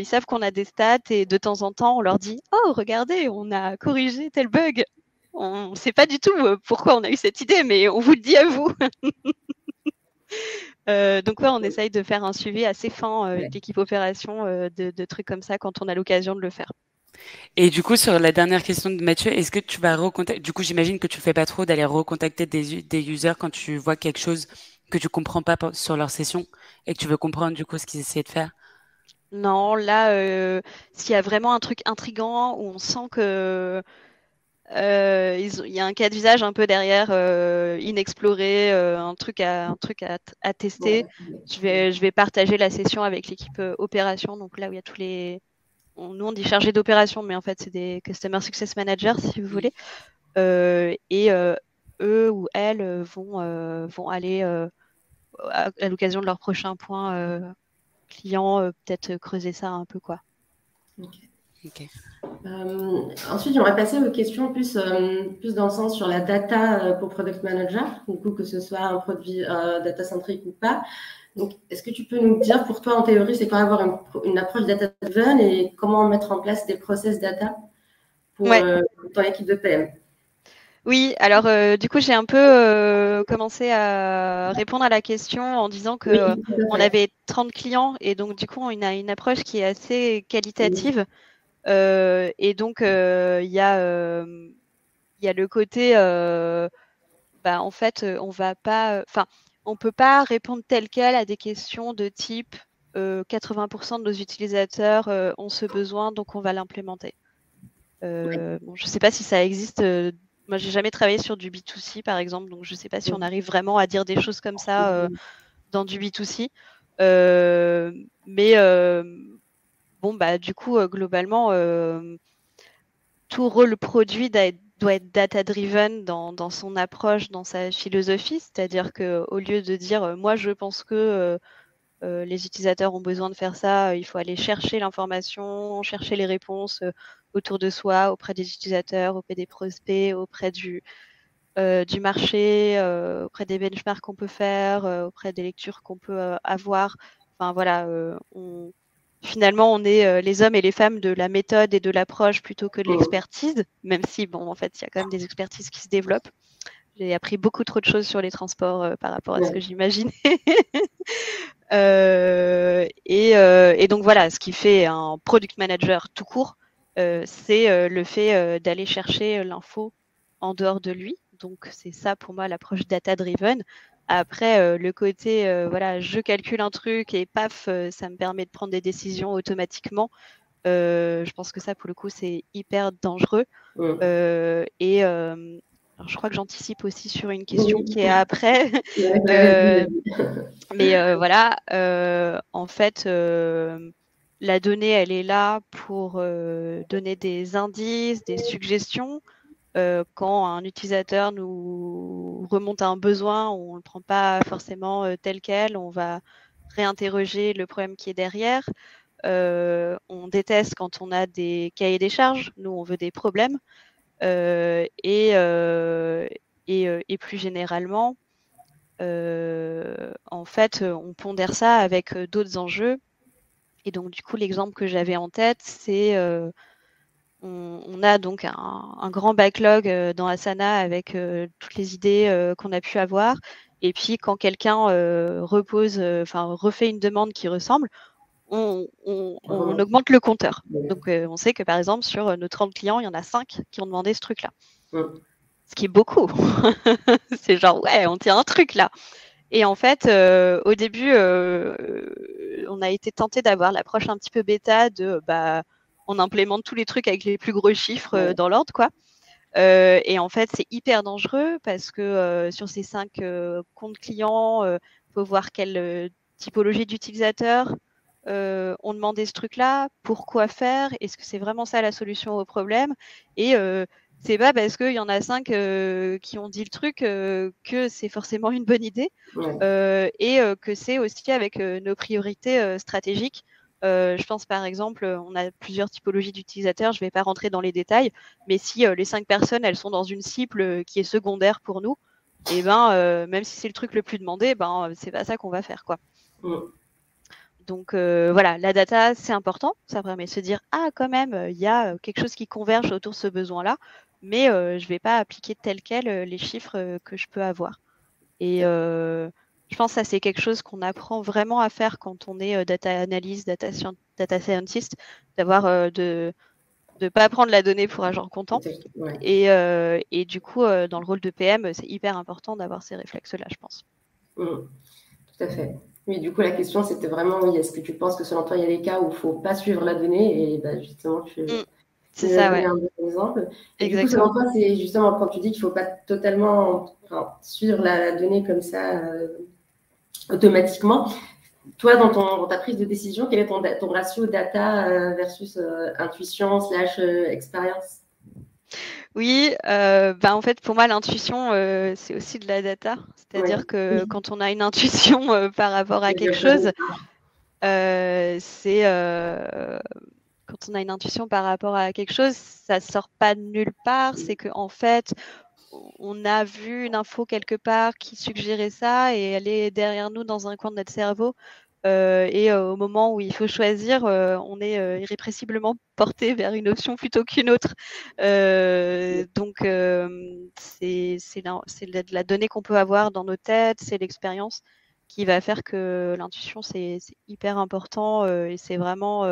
ils savent qu'on a des stats et de temps en temps on leur dit « Oh, regardez, on a corrigé tel bug !» On ne sait pas du tout pourquoi on a eu cette idée, mais on vous le dit à vous. Donc ouais, on essaye de faire un suivi assez fin avec l'équipe opération de trucs comme ça quand on a l'occasion de le faire. Et du coup, sur la dernière question de Mathieu, est-ce que tu vas recontacter, du coup, j'imagine que tu fais pas trop d'aller recontacter des users quand tu vois quelque chose que tu comprends pas sur leur session et que tu veux comprendre du coup ce qu'ils essaient de faire? Non, là, s'il y a vraiment un truc intriguant où on sent que il y a un cas d'usage un peu derrière, inexploré, un truc à tester, je vais partager la session avec l'équipe opération. Donc là où il y a tous les... Nous, on dit chargé d'opération, mais en fait, c'est des Customer Success Managers, si vous voulez. Et eux ou elles vont aller à l'occasion de leur prochain point client, peut-être creuser ça un peu, quoi. Okay. Ensuite, j'aimerais passer aux questions plus dans le sens sur la data pour Product Manager, du coup, que ce soit un produit data-centrique ou pas. Donc, est-ce que tu peux nous dire, pour toi, en théorie, c'est quoi avoir une approche data-driven et comment mettre en place des process data pour ton équipe de PM? Oui, alors du coup, j'ai un peu commencé à répondre à la question en disant que on avait 30 clients et donc du coup, on a une approche qui est assez qualitative. Et donc, il y a le côté en fait, on va pas, on peut pas répondre tel quel à des questions de type 80% de nos utilisateurs ont ce besoin, donc on va l'implémenter. Bon, je sais pas si ça existe. Moi, j'ai jamais travaillé sur du B2C, par exemple, donc je sais pas si on arrive vraiment à dire des choses comme ça dans du B2C. Mais bon, du coup, globalement, tout rôle produit doit être data-driven dans son approche, dans sa philosophie. C'est-à-dire qu'au lieu de dire moi, je pense que les utilisateurs ont besoin de faire ça, il faut aller chercher l'information, chercher les réponses autour de soi, auprès des utilisateurs, auprès des prospects, auprès du marché, auprès des benchmarks qu'on peut faire, auprès des lectures qu'on peut avoir. Enfin voilà, finalement, on est les hommes et les femmes de la méthode et de l'approche plutôt que de l'expertise, même si, bon, en fait, il y a quand même des expertises qui se développent. J'ai appris beaucoup trop de choses sur les transports par rapport à ce que j'imaginais. Et donc voilà, ce qui fait un product manager tout court, c'est le fait d'aller chercher l'info en dehors de lui. Donc c'est ça pour moi l'approche data-driven. Après, le côté, voilà, je calcule un truc et paf, ça me permet de prendre des décisions automatiquement. Je pense que ça, pour le coup, c'est hyper dangereux. Alors, je crois que j'anticipe aussi sur une question qui est après. Mais voilà, en fait, la donnée, elle est là pour donner des indices, des suggestions. Quand un utilisateur nous remonte un besoin, on ne le prend pas forcément tel quel, on va réinterroger le problème qui est derrière. On déteste quand on a des cahiers des charges. Nous, on veut des problèmes. Et plus généralement, en fait, on pondère ça avec d'autres enjeux. Et donc, du coup, l'exemple que j'avais en tête, c'est on a donc un grand backlog dans Asana avec toutes les idées qu'on a pu avoir. Et puis, quand quelqu'un refait une demande qui ressemble, on augmente le compteur. Donc, on sait que, par exemple, sur nos 30 clients, il y en a 5 qui ont demandé ce truc-là. Ce qui est beaucoup. C'est genre, ouais, on tient un truc là. Et en fait, au début, on a été tenté d'avoir l'approche un petit peu bêta de on implémente tous les trucs avec les plus gros chiffres dans l'ordre, quoi. Et en fait, c'est hyper dangereux parce que sur ces 5 comptes clients, il faut voir quelle typologie d'utilisateurs ont demandé ce truc-là, pourquoi faire, est-ce que c'est vraiment ça la solution au problème, et c'est pas parce qu'il y en a 5 qui ont dit le truc que c'est forcément une bonne idée, et que c'est aussi avec nos priorités stratégiques. Je pense par exemple, on a plusieurs typologies d'utilisateurs, je ne vais pas rentrer dans les détails, mais si les 5 personnes, elles sont dans une cible qui est secondaire pour nous, et même si c'est le truc le plus demandé, c'est pas ça qu'on va faire, quoi. Donc voilà, la data, c'est important. Ça permet de se dire, quand même, il y a quelque chose qui converge autour de ce besoin-là, mais je ne vais pas appliquer tel quel les chiffres que je peux avoir. Et je pense que ça, c'est quelque chose qu'on apprend vraiment à faire quand on est data analyst, data scientist, d'avoir de ne pas prendre la donnée pour argent comptant. Et du coup, dans le rôle de PM, c'est hyper important d'avoir ces réflexes-là, je pense. Tout à fait. Oui, du coup, la question, c'était vraiment, oui, est-ce que tu penses que selon toi, il y a des cas où il ne faut pas suivre la donnée? Et justement, c'est ça, un bon exemple. Et exactement. Du coup, selon toi, c'est justement quand tu dis qu'il ne faut pas totalement suivre la donnée comme ça automatiquement. Toi, dans ta prise de décision, quel est ton ratio data versus intuition / expérience? Oui, en fait, pour moi, l'intuition, c'est aussi de la data. C'est-à-dire que quand on a une intuition par rapport à quelque chose, quand on a une intuition par rapport à quelque chose, ça sort pas de nulle part. C'est qu'en fait, on a vu une info quelque part qui suggérait ça et elle est derrière nous dans un coin de notre cerveau. Et au moment où il faut choisir, on est irrépressiblement porté vers une option plutôt qu'une autre. Donc, c'est la donnée qu'on peut avoir dans nos têtes, c'est l'expérience qui va faire que l'intuition, c'est hyper important et c'est vraiment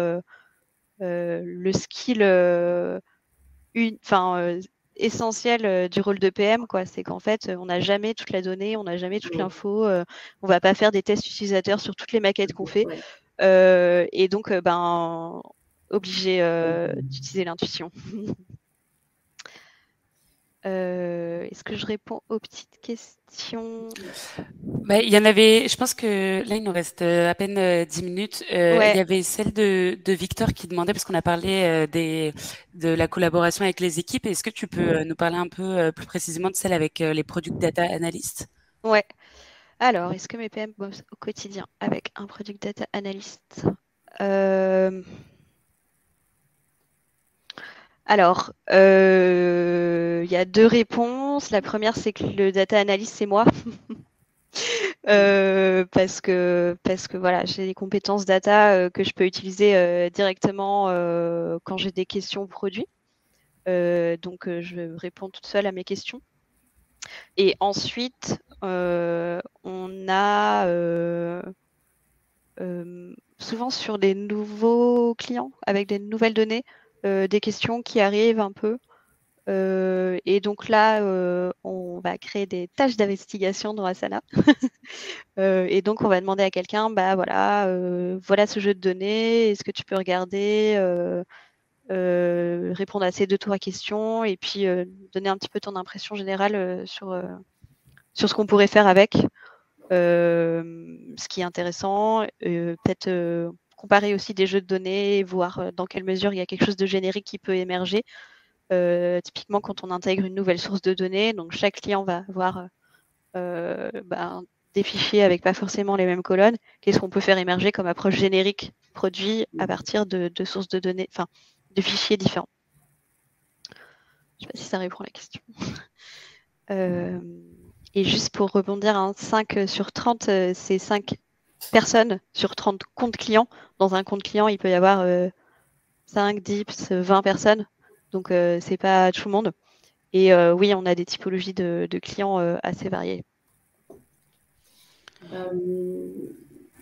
le skill essentiel du rôle de PM, quoi. C'est qu'en fait, on n'a jamais toute la donnée, on n'a jamais toute l'info. On va pas faire des tests utilisateurs sur toutes les maquettes qu'on fait. Et donc, obligé d'utiliser l'intuition. Est-ce que je réponds aux petites questions? Il y en avait, je pense que là, il nous reste à peine 10 minutes. Ouais. Il y avait celle de Victor qui demandait, parce qu'on a parlé de la collaboration avec les équipes. Est-ce que tu peux nous parler un peu plus précisément de celle avec les Product Data Analysts? Ouais. Alors, est-ce que mes PM bossent au quotidien avec un Product Data Analyst? Alors, il y a 2 réponses. La première, c'est que le data analyst, c'est moi. Parce que voilà, j'ai des compétences data que je peux utiliser directement quand j'ai des questions produits. Donc, je réponds toute seule à mes questions. Et ensuite, on a souvent sur des nouveaux clients avec des nouvelles données, des questions qui arrivent un peu. Et donc là, on va créer des tâches d'investigation dans Asana. Et donc, on va demander à quelqu'un, voilà, voilà ce jeu de données, est-ce que tu peux regarder, répondre à ces 2-3 questions, et puis donner un petit peu ton impression générale sur ce qu'on pourrait faire avec, ce qui est intéressant, peut-être comparer aussi des jeux de données, voir dans quelle mesure il y a quelque chose de générique qui peut émerger. Typiquement, quand on intègre une nouvelle source de données, donc chaque client va avoir des fichiers avec pas forcément les mêmes colonnes. Qu'est-ce qu'on peut faire émerger comme approche générique produit à partir de sources de données, enfin, de fichiers différents? Je ne sais pas si ça répond à la question. Et juste pour rebondir, 5 sur 30, c'est 5 personnes sur 30 comptes clients. Dans un compte client, il peut y avoir 5, 10, 20 personnes. Donc, c'est pas tout le monde. Et oui, on a des typologies de clients assez variées.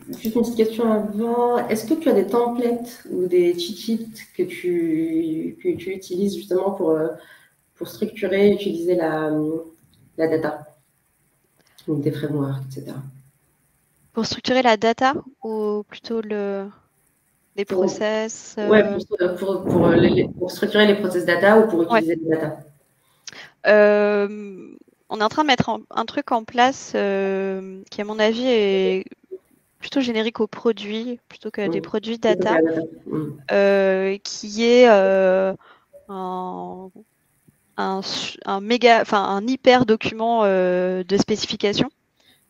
Juste une petite question avant. Est-ce que tu as des templates ou des cheat sheets que tu utilises justement pour structurer et utiliser la data? Donc des frameworks, etc. Pour structurer la data ou plutôt les process? Ouais, pour structurer les process data ou pour utiliser les data. On est en train de mettre un truc en place qui, à mon avis, est plutôt générique aux produits plutôt que des produits data, qui est un hyper document de spécification.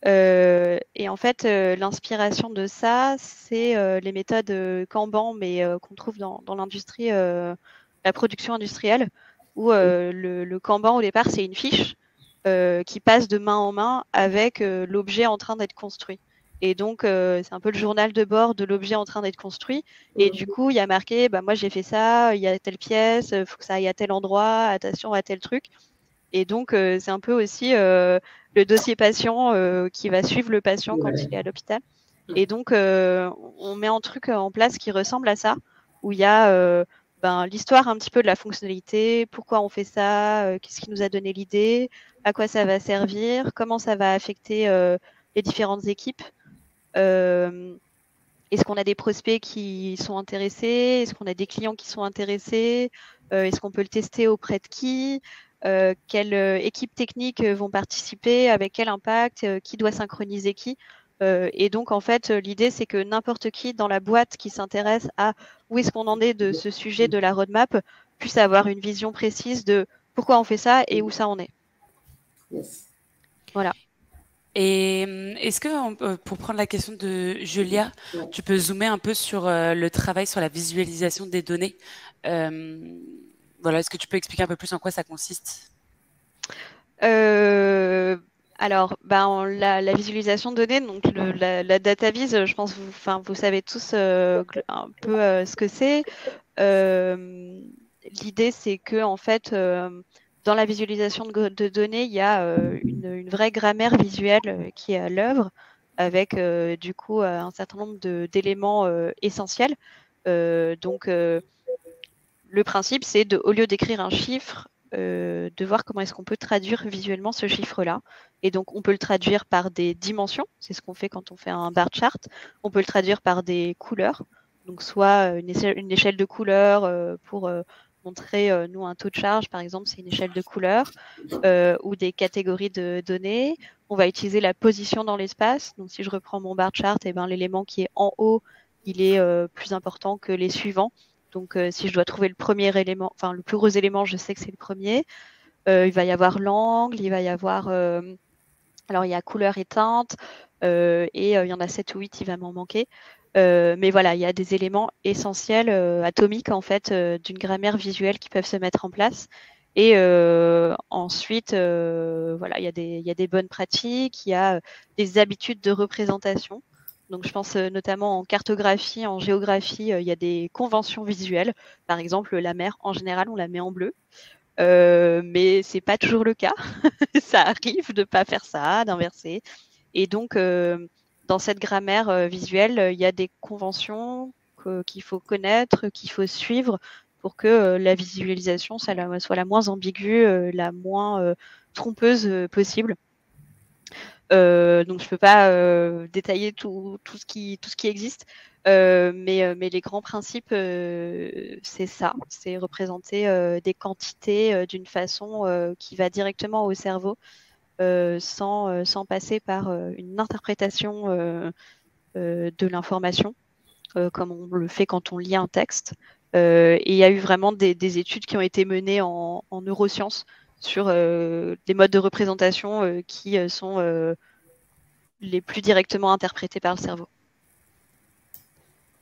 Et en fait, l'inspiration de ça, c'est les méthodes Kanban, mais qu'on trouve dans l'industrie, la production industrielle, où le Kanban, au départ, c'est une fiche qui passe de main en main avec l'objet en train d'être construit. Et donc, c'est un peu le journal de bord de l'objet en train d'être construit. Et du coup, il y a marqué, moi, j'ai fait ça, il y a telle pièce, il faut que ça aille à tel endroit, attention à tel truc. Et donc, c'est un peu aussi le dossier patient qui va suivre le patient quand il est à l'hôpital. Et donc, on met un truc en place qui ressemble à ça, où il y a l'histoire un petit peu de la fonctionnalité, pourquoi on fait ça, qu'est-ce qui nous a donné l'idée, à quoi ça va servir, comment ça va affecter les différentes équipes. Est-ce qu'on a des prospects qui sont intéressés? Est-ce qu'on a des clients qui sont intéressés? Est-ce qu'on peut le tester auprès de qui? Quelles équipes techniques vont participer? Avec quel impact? Qui doit synchroniser qui? Et donc, en fait, l'idée, c'est que n'importe qui dans la boîte qui s'intéresse à où est-ce qu'on en est de ce sujet de la roadmap puisse avoir une vision précise de pourquoi on fait ça et où ça en est. Yes. Voilà. Et est-ce que, pour prendre la question de Julia, tu peux zoomer un peu sur le travail sur la visualisation des données? Voilà, est-ce que tu peux expliquer un peu plus en quoi ça consiste? Alors, la visualisation de données, donc la data vis, je pense vous savez tous un peu ce que c'est. L'idée, c'est que en fait, dans la visualisation de données, il y a une vraie grammaire visuelle qui est à l'œuvre, avec du coup un certain nombre d'éléments essentiels. Donc, le principe, c'est au lieu d'écrire un chiffre, de voir comment est-ce qu'on peut traduire visuellement ce chiffre-là. Et donc, on peut le traduire par des dimensions, c'est ce qu'on fait quand on fait un bar chart. On peut le traduire par des couleurs, donc soit une échelle de couleurs pour montrer, nous, un taux de charge, par exemple, c'est une échelle de couleurs, ou des catégories de données. On va utiliser la position dans l'espace. Donc, si je reprends mon bar chart, eh ben, l'élément qui est en haut, il est plus important que les suivants. Donc, si je dois trouver le premier élément, enfin, le plus gros élément, je sais que c'est le premier. Il va y avoir l'angle, il va y avoir... alors, il y a couleur et teinte, et il y en a 7 ou 8, il va m'en manquer. Mais voilà, il y a des éléments essentiels, atomiques, en fait, d'une grammaire visuelle qui peuvent se mettre en place. Et ensuite, voilà, il y a des bonnes pratiques, il y a des habitudes de représentation. Donc, je pense notamment en cartographie, en géographie, il y a des conventions visuelles. Par exemple, la mer, en général, on la met en bleu. Mais c'est pas toujours le cas. Ça arrive de pas faire ça, d'inverser. Et donc, dans cette grammaire visuelle, il y a des conventions qu'il faut connaître, qu'il faut suivre pour que la visualisation soit la moins ambiguë, la moins trompeuse possible. Donc je peux pas détailler tout ce qui existe, mais les grands principes, c'est ça, c'est représenter des quantités d'une façon qui va directement au cerveau, sans passer par une interprétation de l'information, comme on le fait quand on lit un texte. Et il y a eu vraiment des études qui ont été menées en neurosciences sur des modes de représentation qui sont les plus directement interprétés par le cerveau.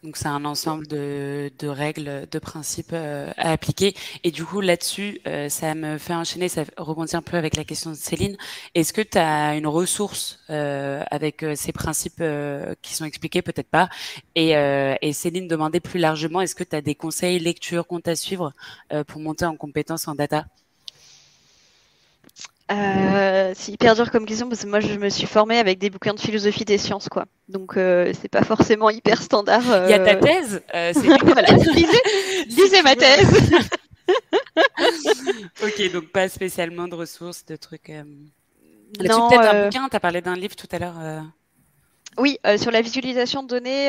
Donc, c'est un ensemble de règles, de principes à appliquer. Et du coup, là-dessus, ça me fait enchaîner, ça rebondit un peu avec la question de Céline. Est-ce que tu as une ressource avec ces principes qui sont expliqués? Peut-être pas. Et Céline demandait plus largement, est-ce que tu as des conseils, lectures, comptes à suivre pour monter en compétences en data? C'est hyper dur comme question parce que moi je me suis formée avec des bouquins de philosophie des sciences, quoi. Donc c'est pas forcément hyper standard. Il y a ta thèse, voilà, lisez ma thèse. Ok, donc pas spécialement de ressources, de trucs. Non, peut-être un bouquin, tu as parlé d'un livre tout à l'heure. Oui, sur la visualisation de données,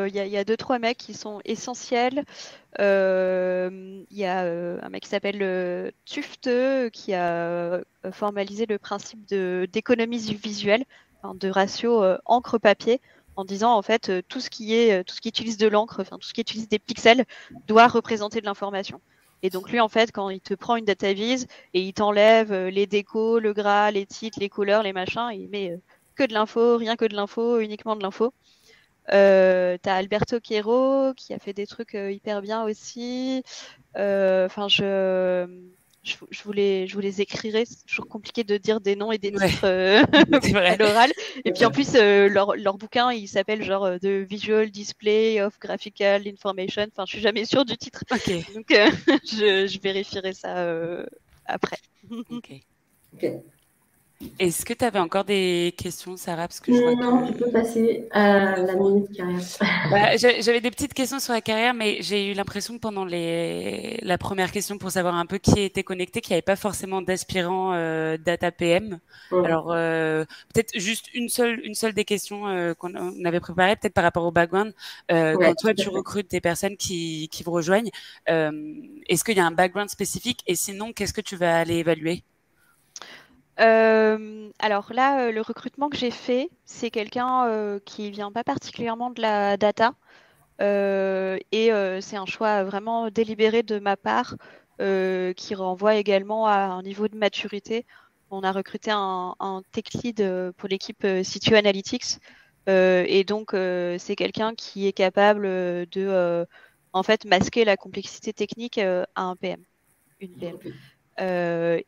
il y a 2-3 mecs qui sont essentiels. Il y a un mec qui s'appelle Tufte qui a formalisé le principe d'économie visuelle, enfin, de ratio encre-papier, en disant en fait tout ce qui utilise de l'encre, enfin tout ce qui utilise des pixels doit représenter de l'information. Et donc lui en fait quand il te prend une data vise et il t'enlève les décos, le gras, les titres, les couleurs, les machins, il met que de l'info, rien que de l'info, uniquement de l'info. T'as Alberto Quero qui a fait des trucs hyper bien aussi. Enfin, je vous les écrirai. C'est toujours compliqué de dire des noms et des titres à l'oral. Et puis en plus, leur bouquin, il s'appelle genre The Visual Display of Graphical Information. Enfin, je suis jamais sûre du titre. Okay. Donc, je vérifierai ça après. Okay. Est-ce que tu avais encore des questions, Sarah? Parce que non, tu peux passer à la minute carrière. J'avais des petites questions sur la carrière, mais j'ai eu l'impression que pendant la première question, pour savoir un peu qui était connecté, qu'il n'y avait pas forcément d'aspirant data PM. Alors, peut-être juste une seule des questions qu'on avait préparées, peut-être par rapport au background. Quand toi, tu recrutes des personnes qui vous rejoignent, est-ce qu'il y a un background spécifique? Et sinon, qu'est-ce que tu vas aller évaluer? Alors là, le recrutement que j'ai fait, c'est quelqu'un qui vient pas particulièrement de la data, et c'est un choix vraiment délibéré de ma part, qui renvoie également à un niveau de maturité. On a recruté un tech lead pour l'équipe CTO Analytics, et donc c'est quelqu'un qui est capable de en fait masquer la complexité technique à un PM, une PM.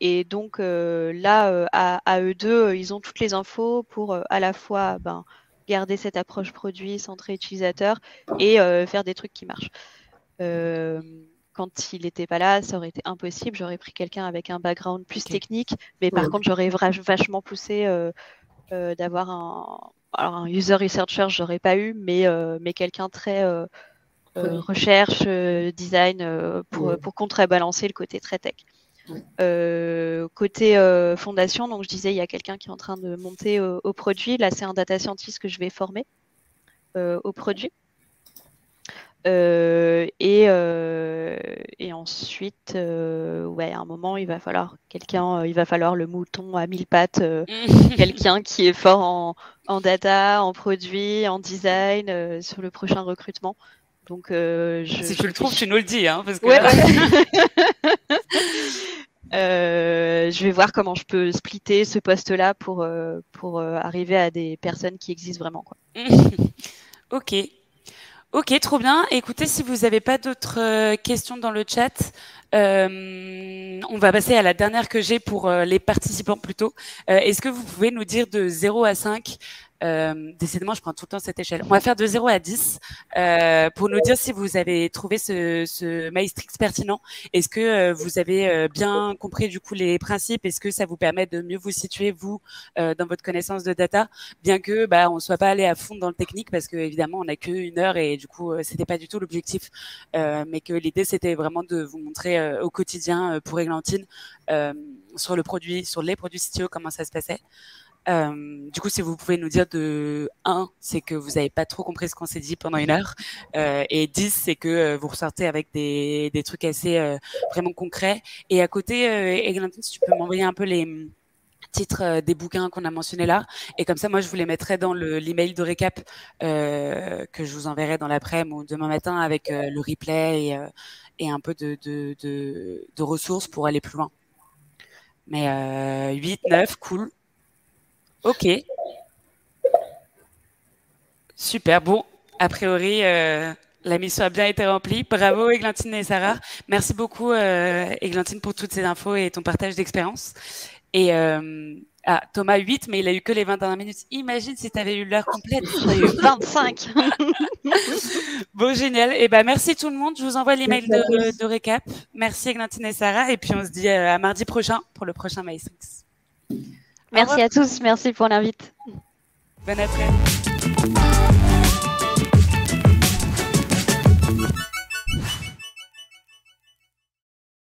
Et donc là, à eux deux, ils ont toutes les infos pour à la fois garder cette approche produit centrée utilisateur et faire des trucs qui marchent. Quand il n'était pas là, ça aurait été impossible. J'aurais pris quelqu'un avec un background plus technique, mais par contre, j'aurais vachement poussé d'avoir un user researcher, j'aurais pas eu, mais quelqu'un très recherche, design, pour contrebalancer le côté très tech. Côté fondation, donc je disais, il y a quelqu'un qui est en train de monter au produit. Là, c'est un data scientist que je vais former au produit. Et ensuite, ouais, à un moment, il va falloir il va falloir le mouton à 1000 pattes, quelqu'un qui est fort en data, en produit, en design, sur le prochain recrutement. Donc, si tu le trouves, tu nous le dis, hein, parce que ouais, ouais. Je vais voir comment je peux splitter ce poste-là pour arriver à des personnes qui existent vraiment, quoi. Ok. Ok, trop bien. Écoutez, si vous n'avez pas d'autres questions dans le chat, on va passer à la dernière que j'ai pour les participants plutôt. Est-ce que vous pouvez nous dire de 0 à 5 décidément, je prends tout le temps cette échelle. On va faire de 0 à 10 pour nous dire si vous avez trouvé ce Maestrix pertinent. Est-ce que vous avez bien compris du coup les principes? Est-ce que ça vous permet de mieux vous situer, vous, dans votre connaissance de data, bien que on soit pas allé à fond dans le technique, parce que évidemment, on n'a qu'une heure et du coup, c'était pas du tout l'objectif, mais que l'idée, c'était vraiment de vous montrer au quotidien pour Églantine sur les produits CTO, comment ça se passait. Du coup, si vous pouvez nous dire de 1, c'est que vous n'avez pas trop compris ce qu'on s'est dit pendant une heure, et 10, c'est que vous ressortez avec des trucs assez vraiment concrets. Et à côté, Églantine, si tu peux m'envoyer un peu les titres des bouquins qu'on a mentionnés là, et comme ça, moi, je vous les mettrai dans l'email de récap que je vous enverrai dans l'après-midi ou demain matin avec le replay et un peu de ressources pour aller plus loin. Mais 8, 9, cool. Ok. Super. Bon, a priori, la mission a bien été remplie. Bravo, Églantine et Sarah. Merci beaucoup, Églantine, pour toutes ces infos et ton partage d'expérience. Et Thomas, 8, mais il a eu que les 20 dernières minutes. Imagine si tu avais eu l'heure complète. J'ai eu 25. Bon, génial. Et merci tout le monde. Je vous envoie l'email de récap. Merci, Églantine et Sarah. Et puis, on se dit à mardi prochain pour le prochain Maestrix. Merci à tous. Merci pour l'invite. Bonne après-midi.